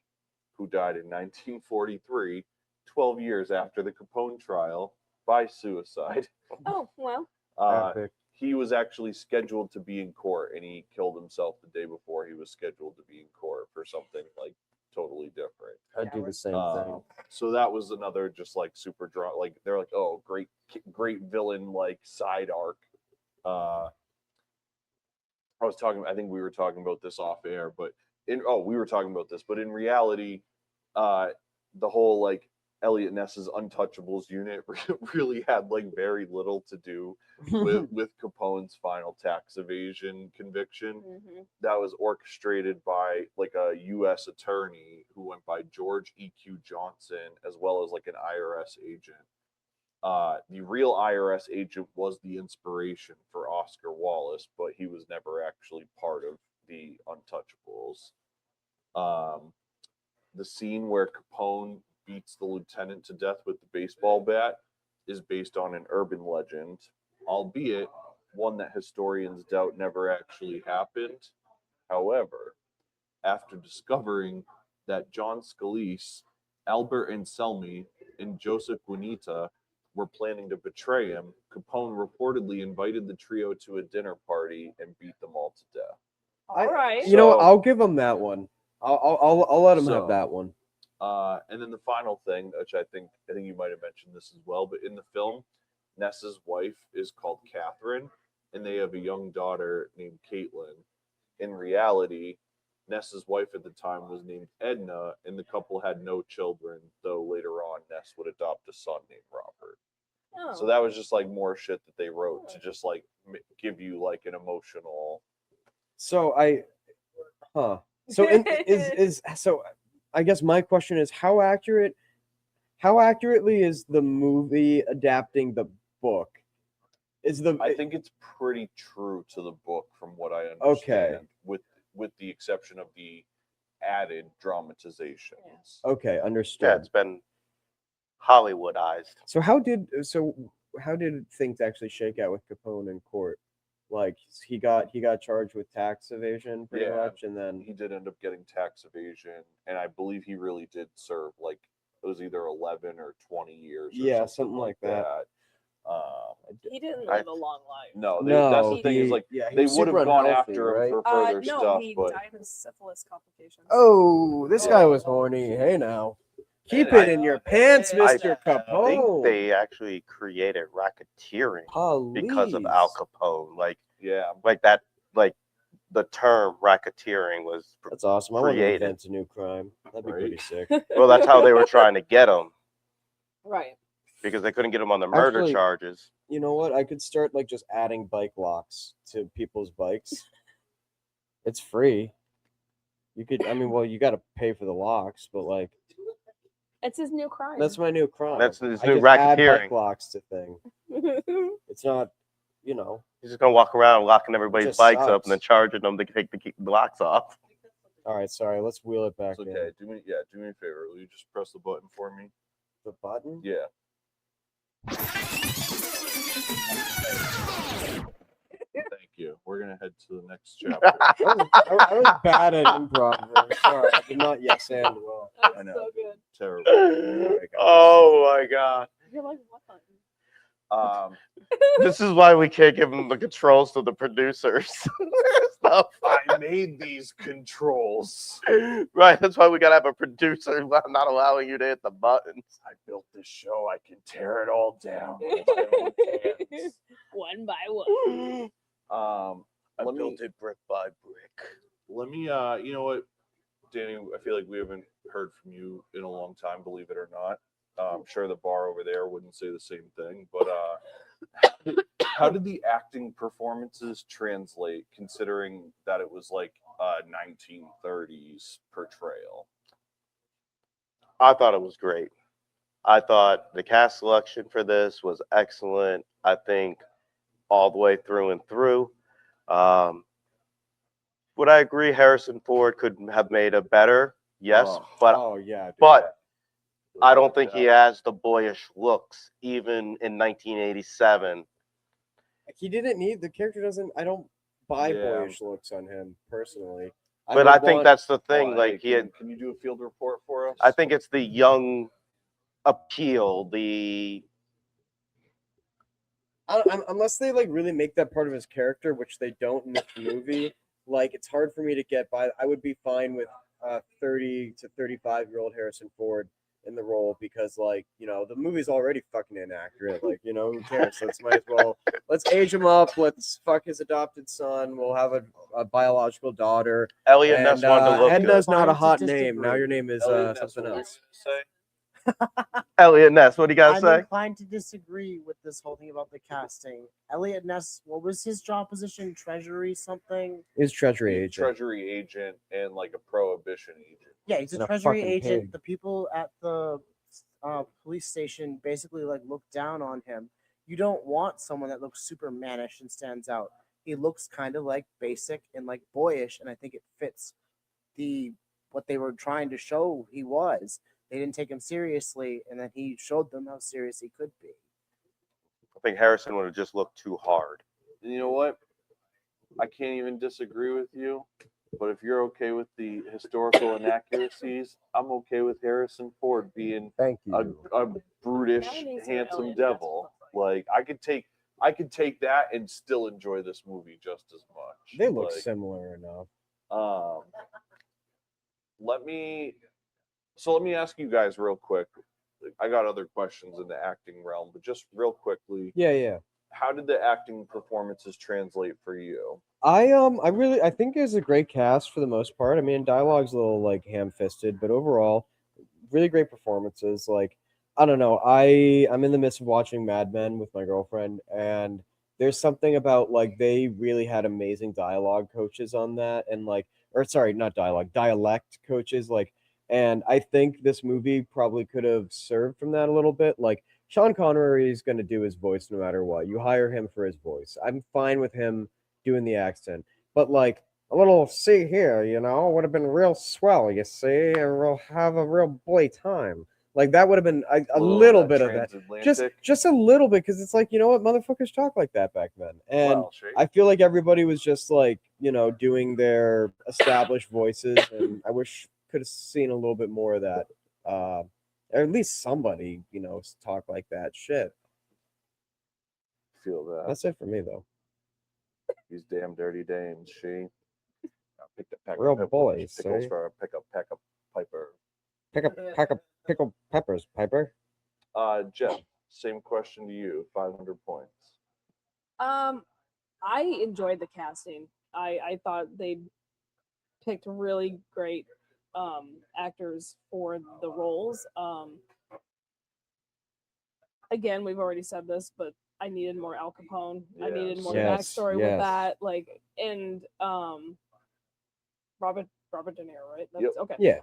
who died in 1943, 12 years after the Capone trial, by suicide. Oh, well. Epic. He was actually scheduled to be in court, and he killed himself the day before he was scheduled to be in court for something like totally different. I'd do the same thing. So that was another just like super draw. Like they're like, oh, great villain like side arc. I think we were talking about this off air, but we were talking about this, but in reality, the whole like Elliot Ness's Untouchables unit really had like very little to do with Capone's final tax evasion conviction. That was orchestrated by like a U.S. attorney who went by George E.Q. Johnson, as well as like an IRS agent. The real IRS agent was the inspiration for Oscar Wallace, but he was never actually part of the Untouchables. The scene where Capone beats the lieutenant to death with the baseball bat is based on an urban legend, albeit one that historians doubt never actually happened. However, after discovering that John Scalise, Albert Anselmi, and Joseph Guinita were planning to betray him, Capone reportedly invited the trio to a dinner party and beat them all to death. All right. You know what? So- I'll give him that one. I'll let him So- have that one. And then the final thing, which I think you might have mentioned this as well, but in the film, Ness's wife is called Catherine, and they have a young daughter named Caitlin. In reality, Ness's wife at the time was named Edna, and the couple had no children, though later on Ness would adopt a son named Robert. Oh. So that was just like more shit that they wrote to just like give you like an emotional. So so I guess my question is how accurately is the movie adapting the book? I think it's pretty true to the book from what I understand, with the exception of the added dramatizations. okay, Yeah, understood. it's been Hollywoodized. So how did things actually shake out with Capone in court? Like he got charged with tax evasion pretty Yeah. much, and then He did end up getting tax evasion, and I believe he really did serve like it was either 11 or 20 years. Or Yeah, something like that. He didn't live a long life. No, no, that's the thing is like he they was would have super gone unhealthy, after him right? for further No, stuff, he but died of syphilis complications. Oh, this guy was horny. Hey now, keep Hey, it in your pants, I Mr. I think Capone. they actually created racketeering because of Al Police. Capone. yeah, Like that, like the term racketeering was. That's awesome. I want to created. invent a new crime. That'd be Right. pretty sick. Well, that's how they were trying to get him Right. because they couldn't get him on the murder Actually- charges. You know what? I could start like just adding bike locks to people's bikes. It's free. You could. I mean, well, you got to pay for the locks, but like It's his new crime. that's my new crime. That's his I new just add racketeering. bike locks to thing. It's not, you know. He's just gonna walk around locking everybody's Just bikes up sucks. and then charging them to take the locks off. All right, sorry. Let's wheel it back it's in. okay. Do me a favor. Will you just press the button for me? The button. Yeah. Thank you. We're gonna head to the next chapter. I was bad at improv. There. Sorry, I did not yes and well. That's I know. so good. Terrible. Oh my god. You're like, what button? This is why we can't give them the controls to the producers. Stuff. I made these controls. Right, that's why we gotta have a producer not allowing you to hit the buttons. I built this show. I can tear it all down. with my own hands. One by one. I Let built me- it brick by brick. Let me you know what, Danny, I feel like we haven't heard from you in a long time, believe it or not. I'm sure the bar over there wouldn't say the same thing, but how did the acting performances translate, considering that it was like a 1930s portrayal? I thought it was great. I thought the cast selection for this was excellent. I think all the way through and through. Would I agree Harrison Ford could have made a better? Yes, but oh yeah, dude. but I don't think he has the boyish looks even in 1987. He didn't need the character. Doesn't I don't buy Yeah. boyish looks on him personally. But would I think want- that's the thing. Oh, Like hey, can you do a field report for us? I think it's the young appeal. The unless they like really make that part of his character, which they don't in this movie. Like it's hard for me to get by. I would be fine with 30 to 35-year-old Harrison Ford in the role because, like, you know, the movie's already fucking inaccurate. Like, you know, who cares? Let's age him up. Let's fuck his adopted son. We'll have a biological daughter. Elliot And Ness wanted to look Edna's good. not a Fine to hot name. Now disagree. your name is Elliot Ness, something what else. were you Elliot Ness, what do you got to I'm say? inclined to disagree with this whole thing about the casting. Elliot Ness, what was his job position? Treasury something? Is treasury He's a agent. treasury agent and like a prohibition agent. Yeah, he's And a a treasury fucking agent. pig. The people at the police station basically like look down on him. You don't want someone that looks super mannish and stands out. He looks kind of like basic and like boyish, and I think it fits what they were trying to show he was. They didn't take him seriously, and then he showed them how serious he could be. I think Harrison would have just looked too hard. And you know what? I can't even disagree with you. But if you're okay with the historical inaccuracies, I'm okay with Harrison Ford being Thank you. a brutish, Now he needs to handsome Elliot devil. Like I could take that and still enjoy this movie just as much. They look Like, similar enough. let me ask you guys real quick. I got other questions in the acting realm, but just real quickly, Yeah. how did the acting performances translate for you? I think it's a great cast for the most part. I mean, dialogue's a little like ham-fisted, but overall, really great performances. Like, I don't know, I'm in the midst of watching Mad Men with my girlfriend, and there's something about like they really had amazing dialogue coaches on that, and like, or sorry, not dialogue, dialect coaches. Like, and I think this movie probably could have served from that a little bit. Like, Sean Connery is going to do his voice no matter what. You hire him for his voice. I'm fine with him doing the accent, but like a little see here, you know, would have been real swell, you see, and we'll have a real boy time. Like that would have been a little bit of that, just a little bit, because it's like, you know what, motherfuckers talk like that back then, and I feel like everybody was just like, you know, doing their established voices, and I wish could have seen a little bit more of that, or at least somebody, you know, talk like that shit. Feel that. That's it for me though. These damn dirty dames, she. Pick the pack Real of boys, pickles see? for a pack of Piper. Pick up pack of pickled peppers, Piper. Jeff, same question to you. 500 points. I enjoyed the casting. I thought they picked really great actors for the roles. Again, we've already said this, but I needed more Al Capone. I needed more Yes, backstory yes. with that. Like, and Robert De Niro, right? That's, Yep. Okay. Yeah.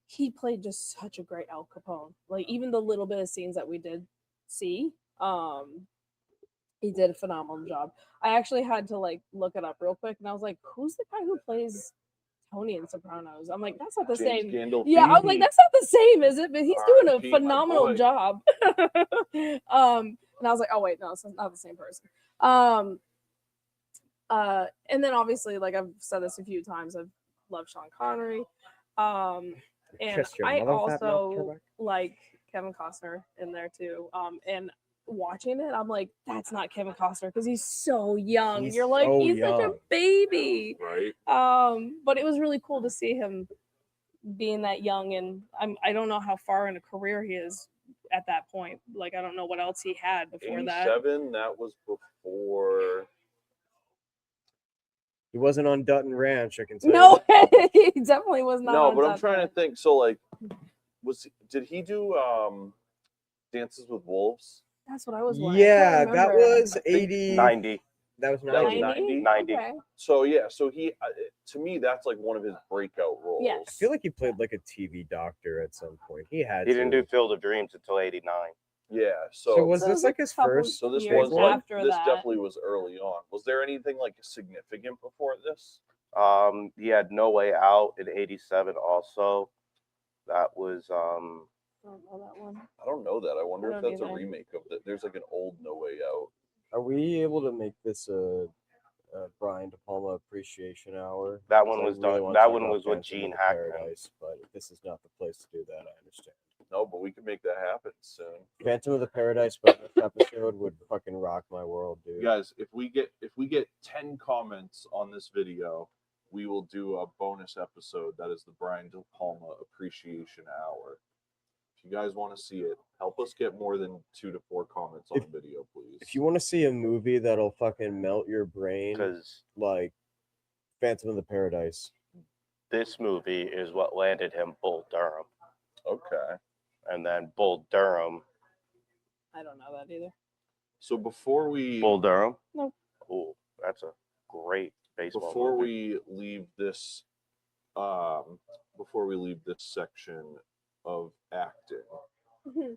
He played just such a great Al Capone. Like, even the little bit of scenes that we did see, he did a phenomenal job. I actually had to like look it up real quick, and I was like, "Who's the guy who plays Tony in Sopranos?" I'm like, "That's not the James same." Gandolfini. Yeah, I was like, "That's not the same, is it?" But he's doing a R.I.P., my phenomenal boy. job. And I was like, "Oh wait, no, it's not the same person." And then obviously, like I've said this a few times, I've loved Sean Connery. And Kiss your I mother, fat mouth also killer. like Kevin Costner in there too. And watching it, I'm like, that's not Kevin Costner because he's so young. He's You're like, so he's such a young. baby. Right. But it was really cool to see him being that young, and I don't know how far in a career he is at that point. Like, I don't know what else he had before that. 87, that was before. He wasn't on Dutton Ranch, I can tell No, you. he definitely was not. No, on but I'm that trying to track. think. So, like, did he do Dances with Wolves? That's what I was wondering. Yeah, that was 80. 90. That was That was 90. 90? 90. Okay. So yeah, so he to me that's like one of his breakout roles. Yes. I feel like he played like a TV doctor at some point. He had He didn't to. do Field of Dreams until 89. Yeah. So was So it this was like a his couple first? So this years was like after this that. definitely was early on. Was there anything like significant before this? He had No Way Out in '87 also. That was I don't know that one. I don't know that. I wonder I if don't that's a either. remake of that. There's like an old No Way Out. Are we able to make this a Brian De Palma appreciation hour? That 'Cause one I was really done. want That to one talk was with Phantom of Gene the Hackman. Paradise, but if this is not the place to do that, I understand. No, but we can make that happen soon. Phantom of the Paradise bonus episode would fucking rock my world, dude. Guys, if we get 10 comments on this video, we will do a bonus episode that is the Brian De Palma Appreciation Hour. If you guys want to see it, help us get more than 2 to 4 comments on the video, please. If you want to see a movie that'll fucking melt your brain, Because like Phantom of the Paradise. this movie is what landed him Bull Durham, Okay. and then Bull Durham. I don't know that either. So before we Bull Durham. Nope. Ooh, that's a great baseball before movie. we leave this section of acting, Mhm.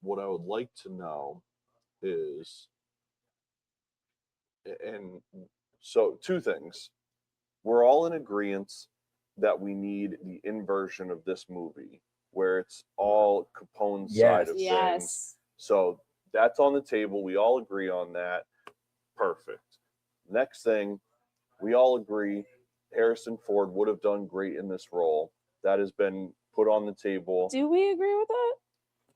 what I would like to know is, and so 2 things. We're all in agreement that we need the inversion of this movie where it's all Capone's side of things. Yes. So that's on the table. We all agree on that. Perfect. Next thing, we all agree Harrison Ford would have done great in this role. That has been put on the table. Do we agree with that?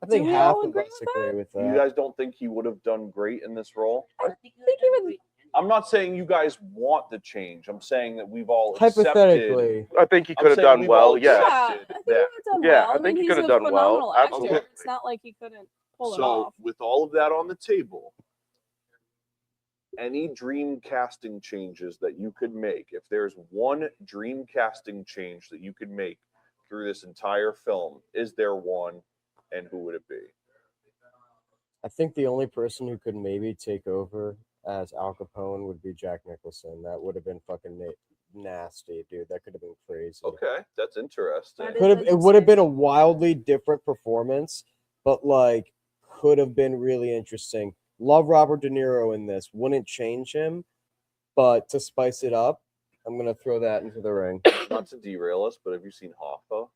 I think Do we half all of agree us with agree that? with You that. guys don't think he would have done great in this role? I think he would. I'm not saying you guys want the change. I'm saying that we've all accepted. Hypothetically, I think he I'm could have saying done we've well. all Yeah. Yeah, I accepted think he that. would have done Yeah, well. I think he he's could have a done well. phenomenal actor. Absolutely. It's not like he couldn't pull it So off. with all of that on the table, any dream casting changes that you could make, if there's one dream casting change that you could make through this entire film, is there one, and who would it be? I think the only person who could maybe take over as Al Capone would be Jack Nicholson. That would have been fucking nasty, dude. That could have been crazy. Okay, that's interesting. That is- Could have it would have been a wildly different performance, but like could have been really interesting. Love Robert De Niro in this. Wouldn't change him, but to spice it up, I'm gonna throw that into the ring. Not to derail us, but have you seen Hoffa?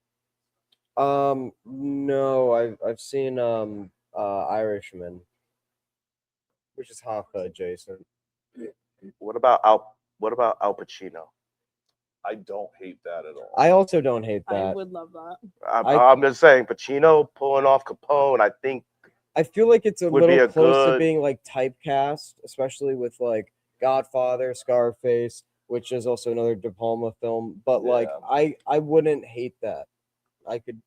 No, I've seen Irishman, which is Hoffa adjacent. What about Al Pacino? I don't hate that at all. I also don't hate I that. would love that. I'm just saying, Pacino pulling off Capone. I think I feel like it's a Would be little a close to good- being like typecast, especially with like Godfather, Scarface, which is also another De Palma film. But like, Yeah. I wouldn't hate that. I could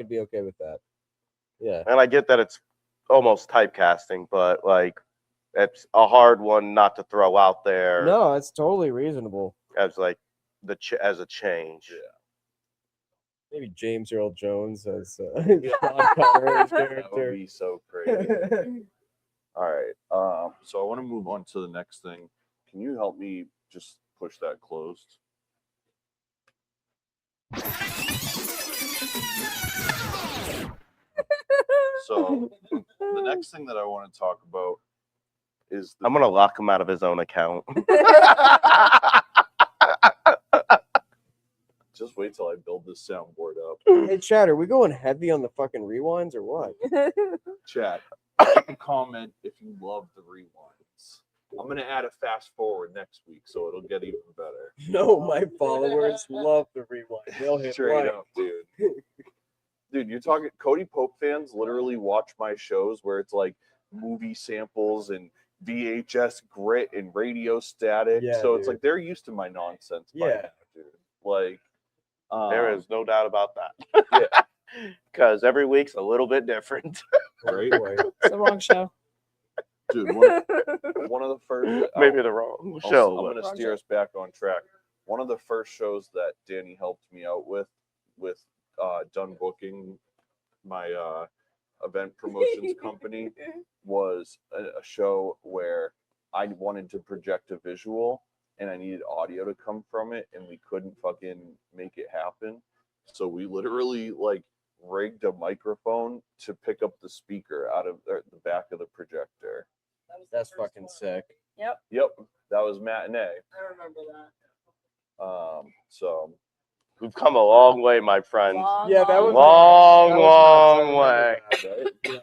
be okay with that. Yeah. and I get that it's almost typecasting, but like it's a hard one not to throw out there No, it's totally reasonable. as like as a change. Yeah. Maybe James Earl Jones as John Connery's That would character. be so crazy. All right. So I want to move on to the next thing. Can you help me just push that closed? So the next thing that I want to talk about is I'm gonna lock him out of his own account. just wait till I build this soundboard up. Hey, Chad, are we going heavy on the fucking rewinds or what? Chat, comment if you love the rewinds. I'm gonna add a fast forward next week, so it'll get even better. No, my followers love the rewind. They'll hit Straight right. up, dude. Dude, you're talking Cody Pope fans literally watch my shows where it's like movie samples and VHS grit and radio static. Yeah, so it's dude. like they're used to my nonsense by Yeah. now, dude. Like There is no doubt about that. Yeah. Because every week's a little bit different. right? Boy. It's the wrong show. Dude, one of the first Maybe the wrong I'm show. going to steer us back on track. One of the first shows that Danny helped me out with Done Booking, my event promotions company, was a show where I wanted to project a visual and I needed audio to come from it, and we couldn't fucking make it happen. So we literally like rigged a microphone to pick up the speaker out of the back of the projector. That's fucking sick. Yep. Yep, that was matinee. I remember that. So We've come a long way, my friends. Yeah, that was Long, that was long nuts. I way. remember that. Yeah.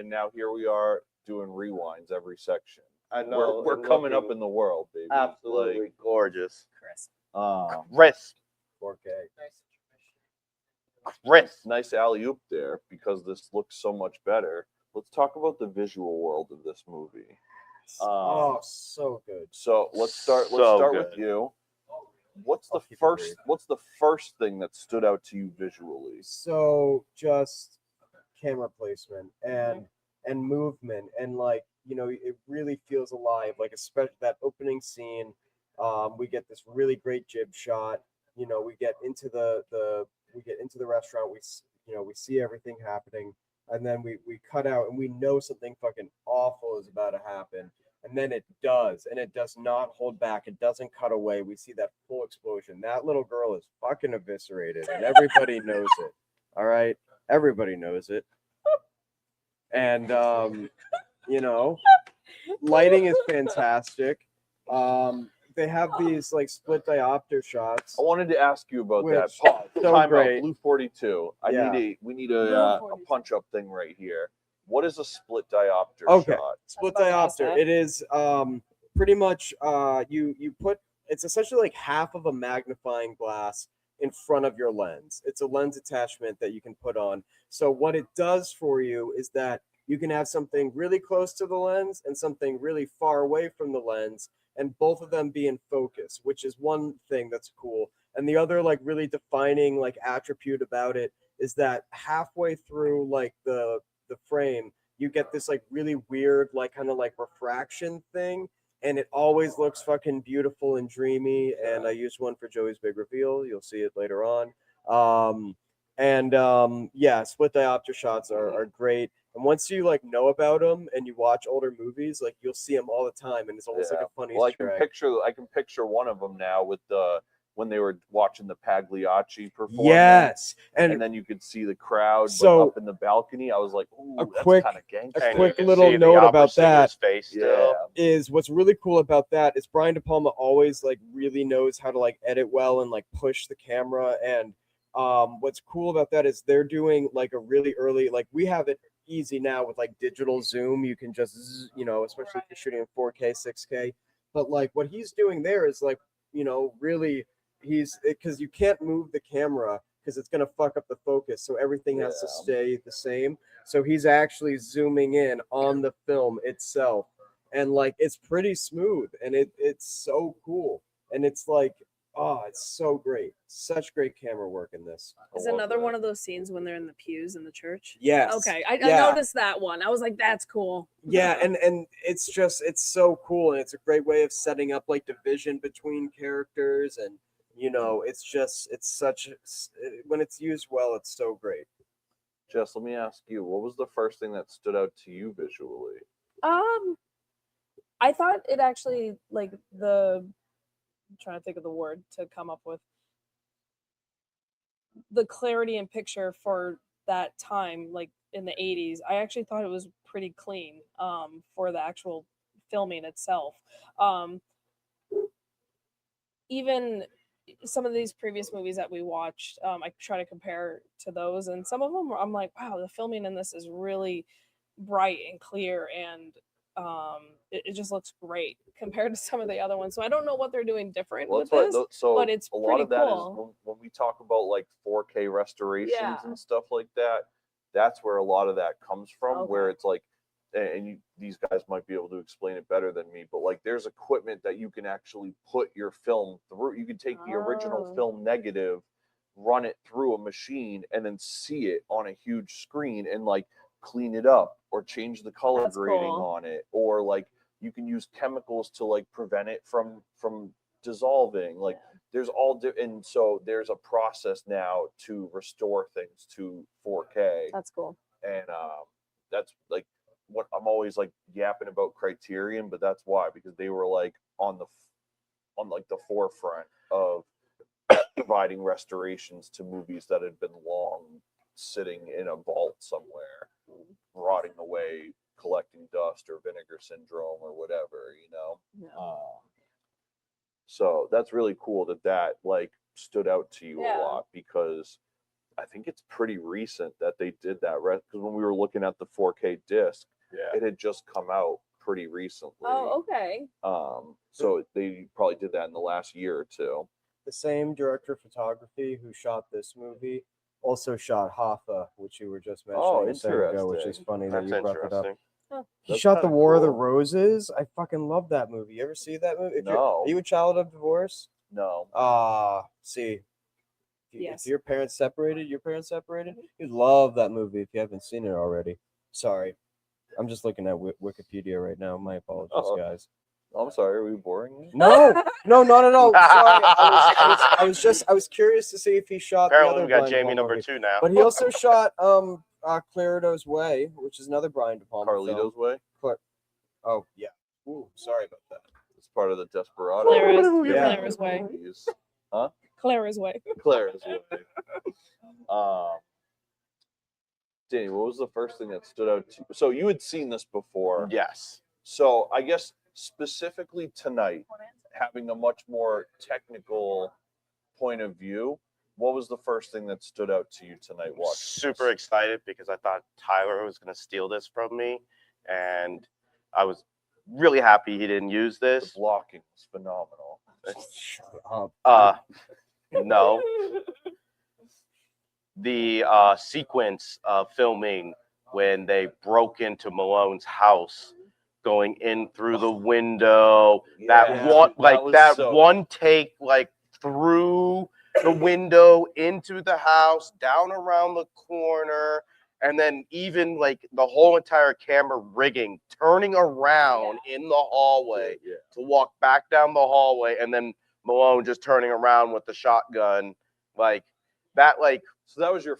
and now here we are doing rewinds every section. I know. We're and coming up looking in the world, baby. absolutely gorgeous. Chris. Crisp. 4K. Crisp. Nice alley oop there because this looks so much better. Let's talk about the visual world of this movie. Oh, so good. So let's start. So Let's start good. with you. What's the I'll keep it first? brief. What's the first thing that stood out to you visually? So just camera placement and movement and like it really feels alive. Like especially that opening scene, we get this really great jib shot. We get into the restaurant. We see everything happening, and then we cut out and we know something fucking awful is about to happen. And then it does, and it does not hold back. It doesn't cut away. We see that full explosion. That little girl is fucking eviscerated, and everybody knows it. All right, everybody knows it. And lighting is fantastic. They have these like split diopter shots. I wanted to ask you about that. Which- Pause. so Time great. out. Blue 42. Yeah. We need Blue a 42. punch up thing right here. What is a split diopter Okay. shot? Split I was about to ask diopter. that. It is pretty much you put it's essentially like half of a magnifying glass in front of your lens. It's a lens attachment that you can put on. So what it does for you is that you can have something really close to the lens and something really far away from the lens, and both of them be in focus, which is one thing that's cool. And the other like really defining like attribute about it is that halfway through like the frame, you get this like really weird like kind of like refraction thing, and it always looks fucking beautiful and dreamy. And I used one for Joey's big reveal. You'll see it later on. Yeah, split diopter shots are great. And once you like know about them and you watch older movies, like you'll see them all the time, and it's almost like a funny Well, Easter egg. I can picture one of them now with when they were watching the Pagliacci performance. Yes, And then you could see the crowd So- up in the balcony. I was like, ooh, A that's quick- kind of gangster. a And quick you can little see the note opera about that. singer's face Yeah. still. Is what's really cool about that is Brian De Palma always like really knows how to like edit well and like push the camera. And what's cool about that is they're doing like a really early, like we have it easy now with like digital zoom. You can just especially if you're shooting in 4K 6K, but like what he's doing there is like really because you can't move the camera because it's going to fuck up the focus, so everything has to Yeah. stay the same. So he's actually zooming in on the film itself, and like it's pretty smooth, and it's so cool, and it's like it's so great. Such great camera work in this. Is another one of those scenes when they're in the pews in the church? Yes. Okay, I Yeah. noticed that one. I was like, that's cool. Yeah, and it's so cool, and it's a great way of setting up like division between characters, and when it's used well, it's so great. Jess, let me ask you, what was the first thing that stood out to you visually? I thought it actually like I'm trying to think of the word to come up with the clarity in picture for that time, like in the 80s. I actually thought it was pretty clean for the actual filming itself. Even some of these previous movies that we watched, I try to compare to those, and some of them I'm like, wow, the filming in this is really bright and clear, and it just looks great compared to some of the other ones. So I don't know what they're doing different with this. So but it's a lot pretty of that cool. is when we talk about like 4K restorations Yeah. and stuff like that. That's where a lot of that comes from. Where Okay. it's like, these guys might be able to explain it better than me, but like there's equipment that you can actually put your film through. You can take the original Oh. film negative, run it through a machine, and then see it on a huge screen and like clean it up or change the color That's grading cool. on it, or like you can use chemicals to like prevent it from dissolving. Like there's and so there's a process now to restore things to 4K. That's cool. And that's like what I'm always like yapping about Criterion, but that's why, because they were like on like the forefront of providing restorations to movies that had been long sitting in a vault somewhere, rotting away, collecting dust or vinegar syndrome or whatever, you know. Yeah. So that's really cool that like stood out to you a Yeah. lot, because I think it's pretty recent that they did that, right? Because when we were looking at the 4K disc, it had just come out pretty recently. Oh, okay. So they probably did that in the last year or two. The same director of photography who shot this movie also shot Hoffa, which you were just mentioning a second ago, which is interesting. funny that That's you brought that up. interesting. He That's shot The kinda War of the cool. Roses. I fucking love that movie. You ever see that movie? No. Are you a child of divorce? No. See. Yes. If your parents separated, you'd love that movie if you haven't seen it already. Sorry. I'm just looking at Wikipedia right now. My apologies, Oh. guys. I'm sorry, are we boring you? No, not at all. Sorry, I was curious to see if he shot the Apparently, other we got Brian De Jamie Palma number movie. 2 now. But he also shot Clarido's Way, which is another Brian De Palma film. Carlito's Way? Oh yeah. Ooh, sorry about that. It's part of the Desperado. Clara's Way. movies. Huh? Clara's Way. Clara's Way. Danny, what was the first thing that stood out to you? So you had seen this before. Yes. So I guess specifically tonight, having a much more technical point of view, what was the first thing that stood out to you tonight watching Super this? excited because I thought Tyler was going to steal this from me, and I was really happy he didn't use The this. blocking was phenomenal. Shut up. No. The sequence of filming when they broke into Malone's house, going in through the window, Yeah. one take, like through the window into the house, down around the corner, and then even like the whole entire camera rigging, turning around in the hallway to walk back down the hallway, and then Malone just turning around with the shotgun, like that, like. So that was your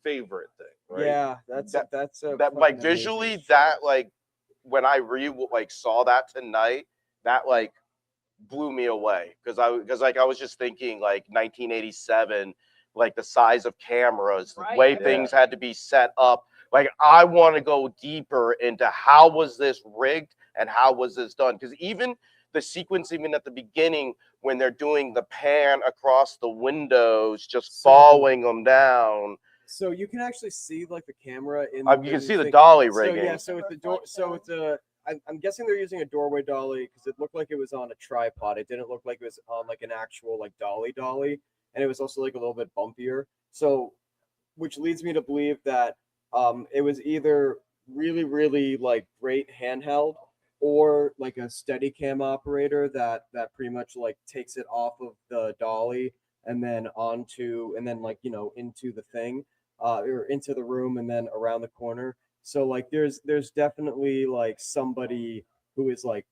favorite thing, right? Yeah, that's a That like fucking visually, amazing that shot. like when I saw that tonight, that like blew me away, because I was just thinking like 1987, like the size of cameras, the way things had to be set up. Like I want to go deeper into how was this rigged and how was this done, because even the sequence, even at the beginning when they're doing the pan across the windows, just following them down. So you can actually see like the camera in. You can see the dolly rigging. So yeah, so with the door, so it's a. I'm guessing they're using a doorway dolly because it looked like it was on a tripod. It didn't look like it was on like an actual like dolly, and it was also like a little bit bumpier. So, which leads me to believe that it was either really like great handheld, or like a Steadicam operator that pretty much like takes it off of the dolly and then like into the thing, or into the room and then around the corner. So like there's definitely like somebody who is like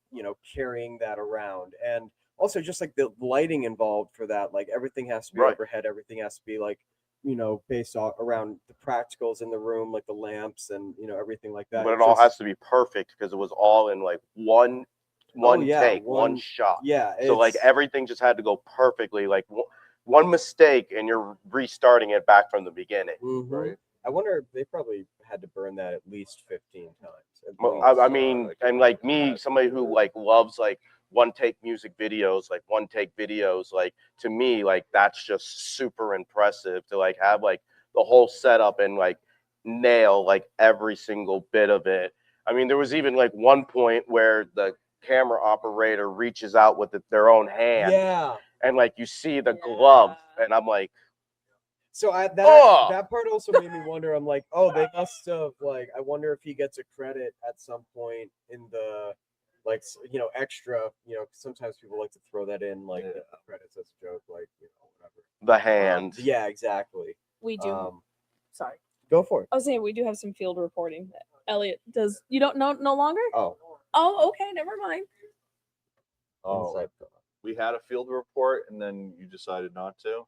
carrying that around, and also just like the lighting involved for that. Like everything has to be overhead. Everything has to be like based off around the practicals in the room, like the lamps and everything like that. But it all has to be perfect because it was all in like one take, one shot. Yeah. So like everything just had to go perfectly. Like one mistake and you're restarting it back from the beginning. Mm-hmm. Right. I wonder if they probably had to burn that at least 15 times. Well, I mean, and like me, somebody who like loves like one take music videos, like one take videos, like to me, like that's just super impressive to like have like the whole setup and like nail like every single bit of it. I mean, there was even like one point where the camera operator reaches out with their own hand, and like you see the glove, and I'm like, so that part also made me wonder. I'm like, oh, they must have like. I wonder if he gets a credit at some point in the, like, extra. Sometimes people like to throw that in like the credits as a joke, like whatever. The hand. Yeah, exactly. We do. Sorry. Go for it. I was saying we do have some field reporting that Elliot does. You don't know no longer? Oh, okay, never mind. Oh, we had a field report and then you decided not to?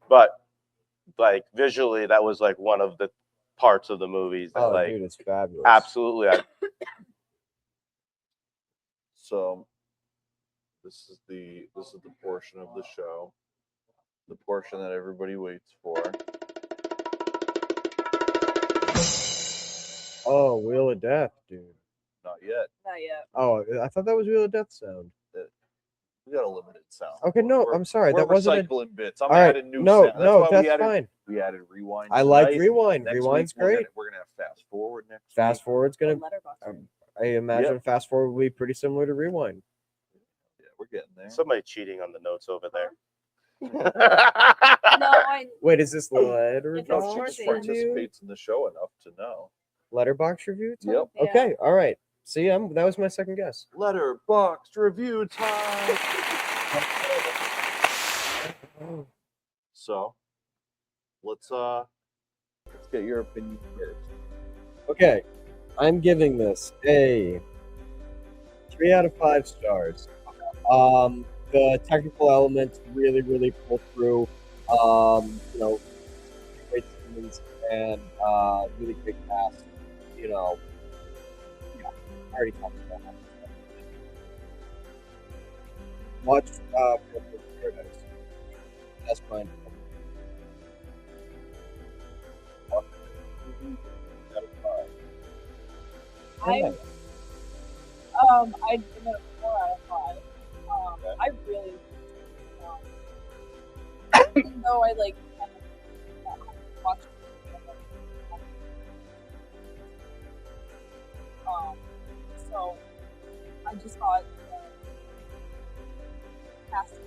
But like visually, that was like one of the parts of the movies that like, dude, it's fabulous. Absolutely. So This is the portion of the show, the portion that everybody waits for. Oh, Wheel of Death, dude. Not yet. Not yet. Oh, I thought that was Wheel of Death sound. We got a limited sound. Okay, no, We're- I'm sorry. We're That wasn't. recycling bits. I'm All right, adding new no, sound. That's no, why that's fine. we added rewind. I like tonight. rewind. Next Rewind's week, great. We're gonna have fast forward next Fast week. forward's gonna. Letterboxd. I imagine fast forward will be pretty similar to rewind. Yeah, we're getting there. Somebody cheating on the notes over there. No, I Wait, is this If it's letterbox No, she Letterbox just review? participates in the show enough to know. Letterbox review? time? Yep. Yeah. Okay, all right. See, that was my second guess. Letterboxd review time. So, let's get your opinion first. Okay, I'm giving this a 3 out of 5 stars. The technical elements really pull through. You know, great scenes and really great cast. You know, yeah, I already talked about that. Watch Paradise. That's mine. I give it a 4 out of 5. I really even though I like kind of watched so I just thought casting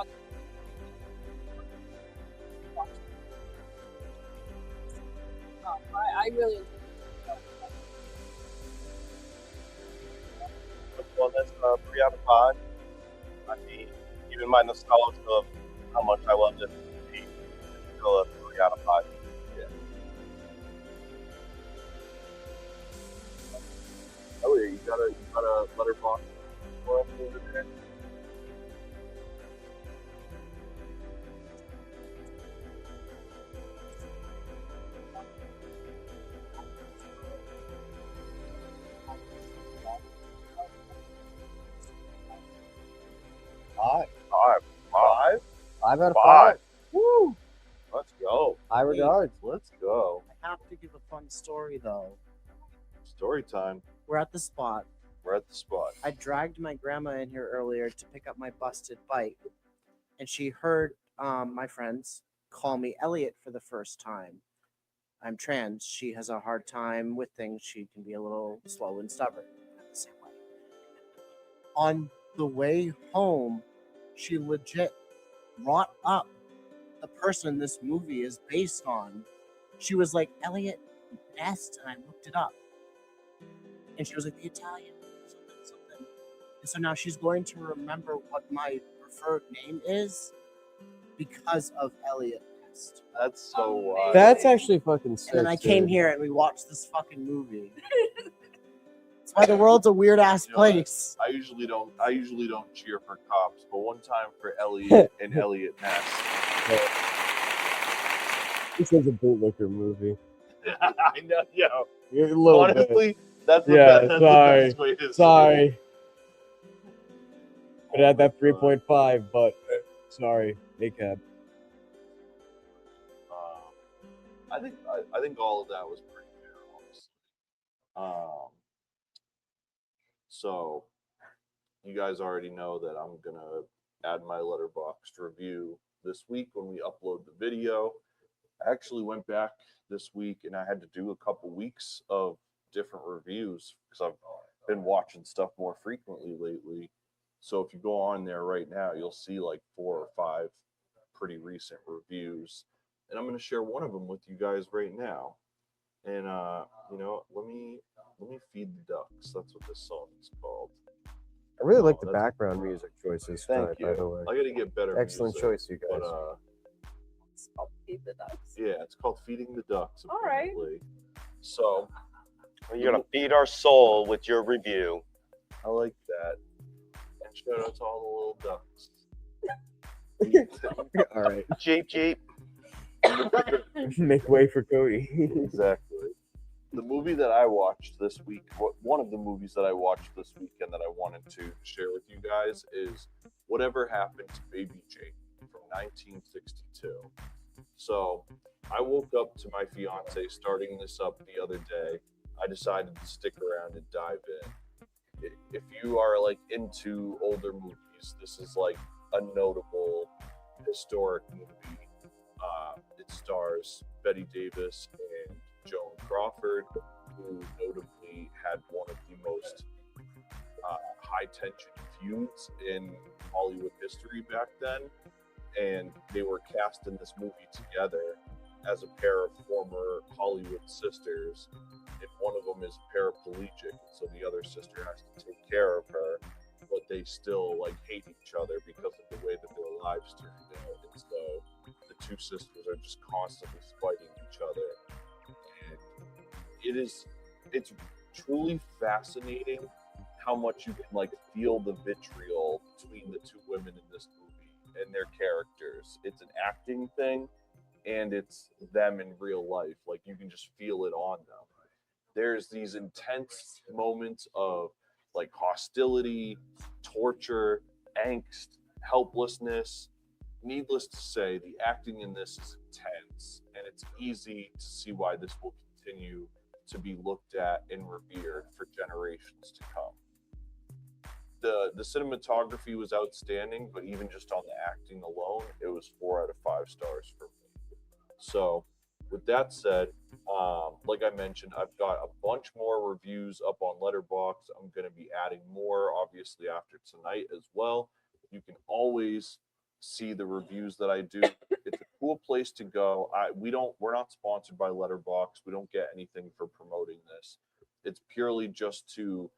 but honestly, I really enjoyed it. Well, that's 3 out of 5. I mean, even my nostalgia of how much I loved this movie, it's still a 3 out of 5. Yeah. Oh yeah, you got a letterbox for us over there. Five. 5 out of 5. 5. Woo! Let's go. High regards. Let's go. I have to give a fun story though. Story time. We're at the spot. We're at the spot. I dragged my grandma in here earlier to pick up my busted bike, and she heard my friends call me Elliot for the first time. I'm trans. She has a hard time with things. She can be a little slow and stubborn. I'm the same way. On the way home, she legit brought up the person this movie is based on. She was like, Elliot Nest, and I looked it up. And she was like, the Italian, something. And so now she's going to remember what my preferred name is because of Elliot Nest. That's so wild. That's actually fucking sick. And then I came dude. here and we watched this fucking movie. That's why the world's a weird ass You know what? place. I usually don't cheer for cops, but one time for Elliot and Elliot Ness. This is a bootlicker movie. I know, yo. You're a little bit. Honestly, that's the Yeah, best, that's sorry. the best way to say it. Sorry. It had that 3.5, but sorry, ACAB. I think all of that was pretty fair, honestly. So you guys already know that I'm gonna add my Letterboxd review this week when we upload the video. I actually went back this week and I had to do a couple weeks of different reviews because I've been watching stuff more frequently lately. So if you go on there right now, you'll see like 4 or 5 pretty recent reviews. And I'm going to share one of them with you guys right now. And you know, let me feed the ducks. That's what this song is called. I really like the that's- background music choices Thank tonight, by the you. way. I got to get better. Excellent music, choice, you guys. But I'll feed the ducks. yeah, it's called Feeding the Ducks. All right. apparently. So You're gonna feed our soul with your review. I like that. And Shout out to all the little ducks. All right. Jeep, Jeep. Make way for Cody. Exactly. The movie that I watched this week, one of the movies that I watched this weekend that I wanted to share with you guys is Whatever Happened to Baby Jane from 1962. So I woke up to my fiance starting this up the other day. I decided to stick around and dive in. If you are like into older movies, this is like a notable historic movie. It stars Betty Davis and Joan Crawford, who notably had one of the most high tension feuds in Hollywood history back then. And they were cast in this movie together as a pair of former Hollywood sisters. And one of them is paraplegic, so the other sister has to take care of her, but they still like hate each other because of the way that their lives turned out. And so the two sisters are just constantly fighting each other. And it's truly fascinating how much you can like feel the vitriol between the two women in this movie and their characters. It's an acting thing and it's them in real life. Like you can just feel it on them. There's these intense moments of like hostility, torture, angst, helplessness. Needless to say, the acting in this is intense, and it's easy to see why this will continue to be looked at and revered for generations to come. The cinematography was outstanding, but even just on the acting alone, it was 4 out of 5 stars for me. So, with that said, like I mentioned, I've got a bunch more reviews up on Letterboxd. I'm going to be adding more, obviously, after tonight as well. You can always see the reviews that I do. It's a cool place to go. We're not sponsored by Letterboxd. We don't get anything for promoting this. It's purely just to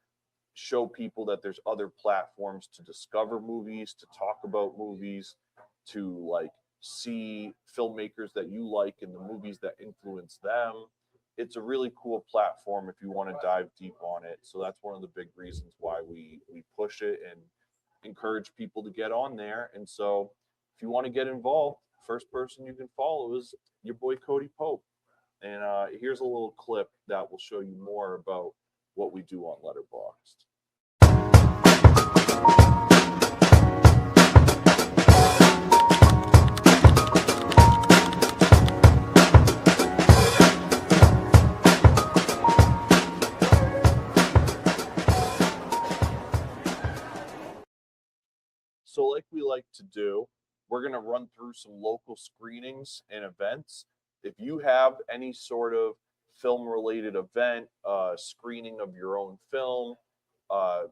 show people that there's other platforms to discover movies, to talk about movies, to like see filmmakers that you like and the movies that influence them. It's a really cool platform if you want to dive deep on it. So that's one of the big reasons why we push it and encourage people to get on there. And so if you want to get involved, first person you can follow is your boy Cody Pope. And here's a little clip that will show you more about what we do on Letterboxd. So like we like to do, we're going to run through some local screenings and events. If you have any sort of film-related event, screening of your own film, a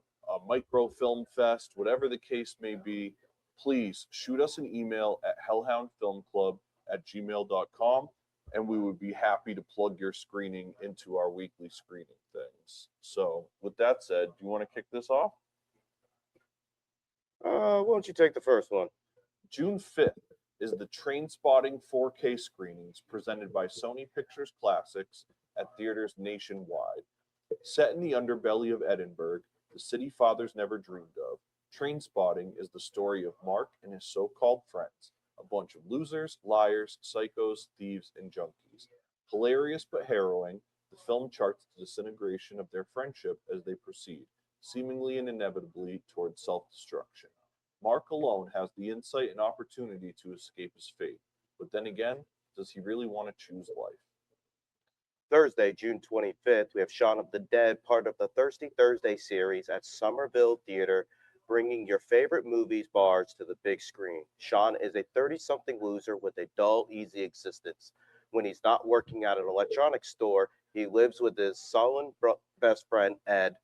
micro film fest, whatever the case may be, please shoot us an email at hellhoundfilmclub@gmail.com, and we would be happy to plug your screening into our weekly screening things. So with that said, do you want to kick this off? Why don't you take the first one? June 5th is the Train Spotting 4K screenings presented by Sony Pictures Classics at theaters nationwide. Set in the underbelly of Edinburgh, the city fathers never dreamed of, Train Spotting is the story of Mark and his so-called friends, a bunch of losers, liars, psychos, thieves, and junkies. Hilarious but harrowing, the film charts the disintegration of their friendship as they proceed, seemingly and inevitably towards self-destruction. Mark alone has the insight and opportunity to escape his fate. But then again, does he really want to choose life? Thursday, June 25th, we have Shaun of the Dead, part of the Thirsty Thursday series at Somerville Theater, bringing your favorite movies bars to the big screen. Shaun is a 30-something loser with a dull, easy existence. When he's not working at an electronics store, he lives with his sullen best friend, Ed,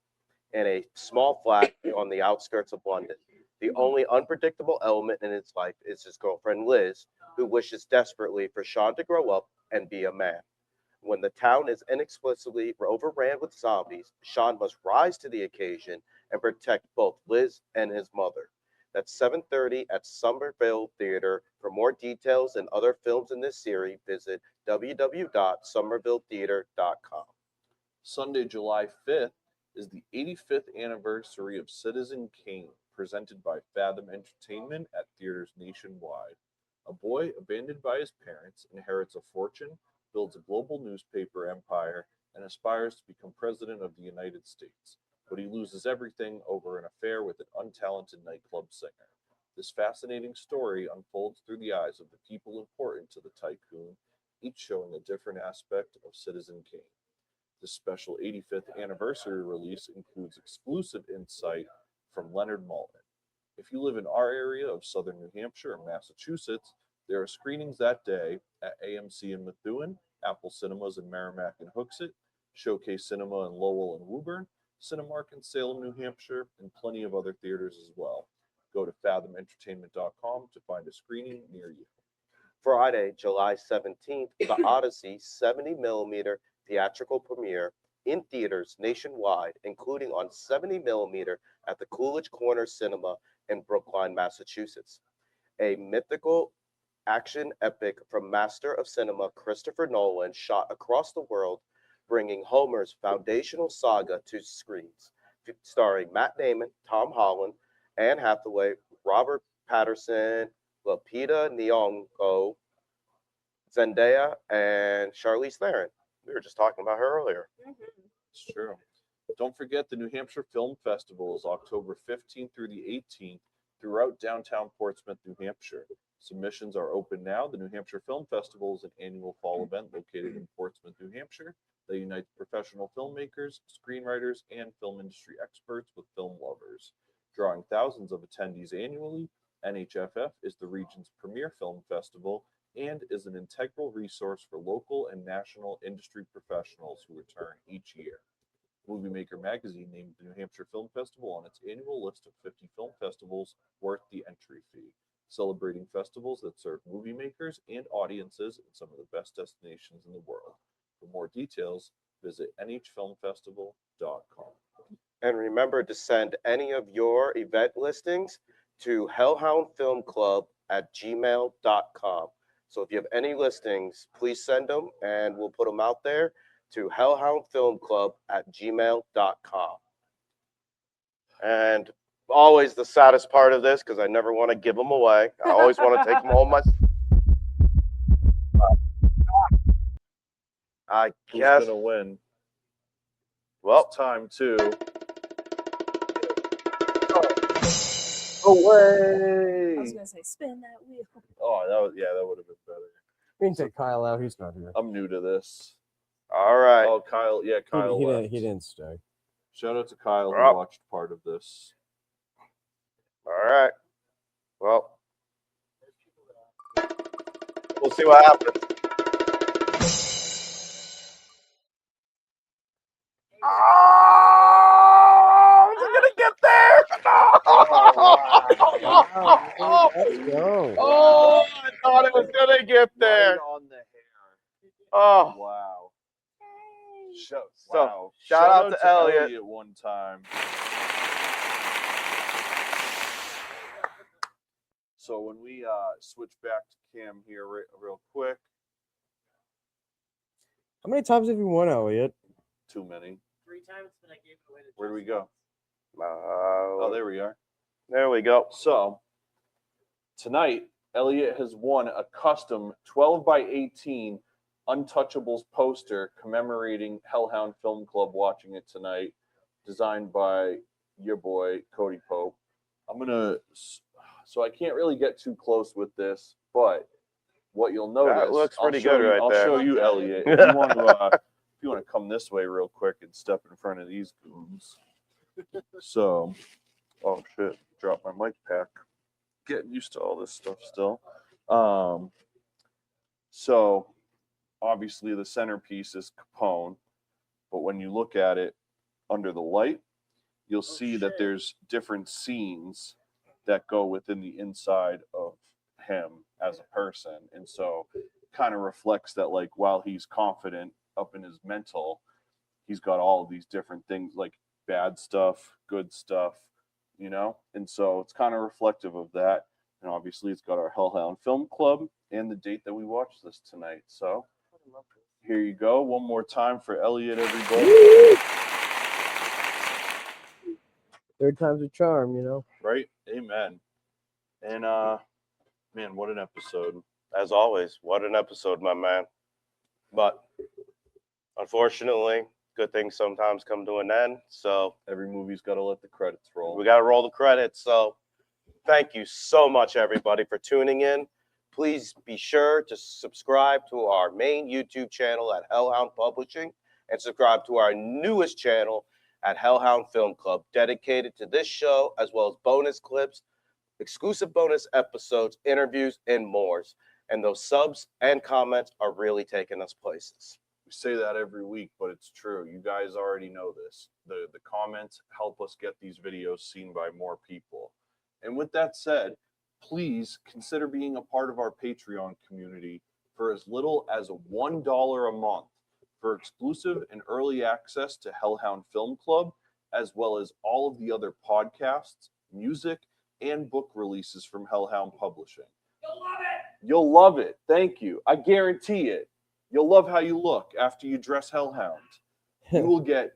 in a small flat on the outskirts of London. The only unpredictable element in his life is his girlfriend, Liz, who wishes desperately for Shaun to grow up and be a man. When the town is inexplicably overran with zombies, Shaun must rise to the occasion and protect both Liz and his mother. That's 7:30 at Somerville Theater. For more details and other films in this series, visit www.somervilletheater.com. Sunday, July 5th is the 85th anniversary of Citizen Kane, presented by Fathom Entertainment at theaters nationwide. A boy abandoned by his parents inherits a fortune, builds a global newspaper empire, and aspires to become president of the United States. But he loses everything over an affair with an untalented nightclub singer. This fascinating story unfolds through the eyes of the people important to the tycoon, each showing a different aspect of Citizen Kane. This special 85th anniversary release includes exclusive insight from Leonard Maltin. If you live in our area of southern New Hampshire and Massachusetts, there are screenings that day at AMC in Methuen, Apple Cinemas in Merrimack and Hooksett, Showcase Cinema in Lowell and Woburn, Cinemark in Salem, New Hampshire, and plenty of other theaters as well. Go to fathomentertainment.com to find a screening near you. Friday, July 17th, The Odyssey 70mm theatrical premiere in theaters nationwide, including on 70mm at the Coolidge Corner Cinema in Brookline, Massachusetts. A mythical action epic from master of cinema Christopher Nolan shot across the world, bringing Homer's foundational saga to screens, starring Matt Damon, Tom Holland, Anne Hathaway, Robert Pattinson, Lupita Nyong'o, Zendaya, and Charlize Theron. We were just talking about her earlier. It's true. Don't forget the New Hampshire Film Festival is October 15th through the 18th throughout downtown Portsmouth, New Hampshire. Submissions are open now. The New Hampshire Film Festival is an annual fall event located in Portsmouth, New Hampshire that unites professional filmmakers, screenwriters, and film industry experts with film lovers. Drawing thousands of attendees annually, NHFF is the region's premier film festival and is an integral resource for local and national industry professionals who return each year. Movie Maker magazine named the New Hampshire Film Festival on its annual list of 50 film festivals worth the entry fee, celebrating festivals that serve movie makers and audiences in some of the best destinations in the world. For more details, visit nhfilmfestival.com. And remember to send any of your event listings to hellhoundfilmclub@gmail.com. So if you have any listings, please send them and we'll put them out there to hellhoundfilmclub@gmail.com. And always the saddest part of this, because I never want to give them away. I always want to take them home myself. I Who's guess. gonna win? Well, It's time to I away. was gonna say spin that wheel. Oh, that would have been better. We can take Kyle out. He's not here. I'm new to this. all right. Oh, Kyle. Yeah, Kyle. He left. didn't stay. Shout out to Kyle who Oh. watched part of this. All right. Well, we'll see what happens. Oh, is it gonna get there? Let's go. Oh, I thought it was gonna get there. Right on the hair. Oh, Wow. so Wow. shout out to Elliot. one time. So when we switch back to Cam here real quick, How many times have you won, Elliot? too many. 3 times, but I gave it away to Where do we Jess. go? Oh, there we are. there we go. So tonight, Elliot has won a custom 12 by 18 Untouchables poster commemorating Hellhound Film Club watching it tonight, designed by your boy, Cody Pope. So I can't really get too close with this, but what you'll notice, That looks pretty I'll show good you- right I'll there. show you, Elliot. If you want to, come this way real quick and step in front of these goons. So, oh shit, dropped my mic pack. Getting used to all this stuff still. So obviously the centerpiece is Capone, but when you look at it under the light, you'll see that there's different scenes that go within the inside of him as a person. And so kind of reflects that, like, while he's confident up in his mental, he's got all of these different things, like bad stuff, good stuff, and so it's kind of reflective of that. And obviously it's got our Hellhound Film Club and the date that we watched this tonight. So here you go, one more time for Elliot, everybody. third time's a charm, you know. Right? Amen. And man, what an episode. As always, what an episode, my man. But unfortunately, good things sometimes come to an end. So Every movie's got to let the credits roll. we got to roll the credits. So thank you so much, everybody, for tuning in. Please be sure to subscribe to our main YouTube channel at Hellhound Publishing and subscribe to our newest channel at Hellhound Film Club, dedicated to this show, as well as bonus clips, exclusive bonus episodes, interviews, and more. And those subs and comments are really taking us places. We say that every week, but it's true. You guys already know this. The comments help us get these videos seen by more people. And with that said, please consider being a part of our Patreon community for as little as $1 a month for exclusive and early access to Hellhound Film Club, as well as all of the other podcasts, music, and book releases from Hellhound Publishing. You'll love it. You'll love it. Thank you. I guarantee it. You'll love how you look after you dress Hellhound. You will get,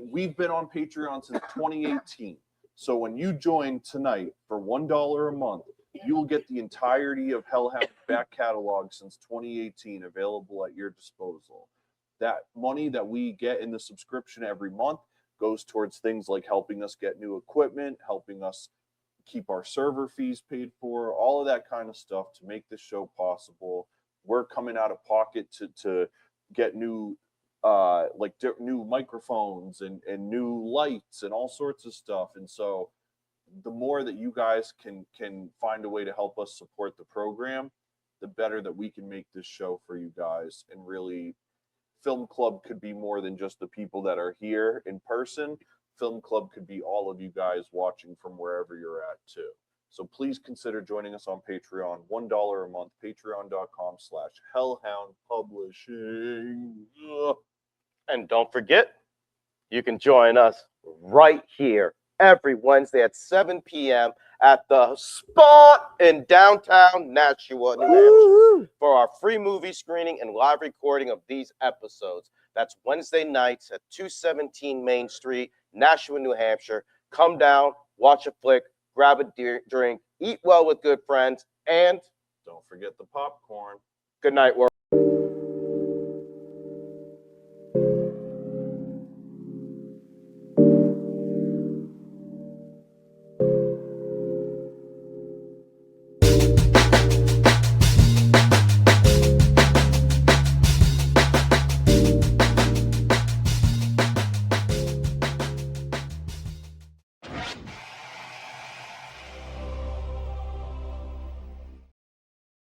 we've been on Patreon since 2018. So when you join tonight for $1 a month, you will get the entirety of Hellhound's back catalog since 2018 available at your disposal. That money that we get in the subscription every month goes towards things like helping us get new equipment, helping us keep our server fees paid for, all of that kind of stuff to make this show possible. We're coming out of pocket to get new new microphones and new lights and all sorts of stuff. And so the more that you guys can find a way to help us support the program, the better that we can make this show for you guys. And really, Film Club could be more than just the people that are here in person. Film Club could be all of you guys watching from wherever you're at too. So please consider joining us on Patreon, $1 a month, patreon.com/Hellhound Publishing. And don't forget, you can join us right here every Wednesday at 7 p.m. at the Spot in Downtown Nashua, New Hampshire, for our free movie screening and live recording of these episodes. That's Wednesday nights at 217 Main Street, Nashua, New Hampshire. Come down, watch a flick, grab a drink, eat well with good friends, and Don't forget the popcorn. good night, world.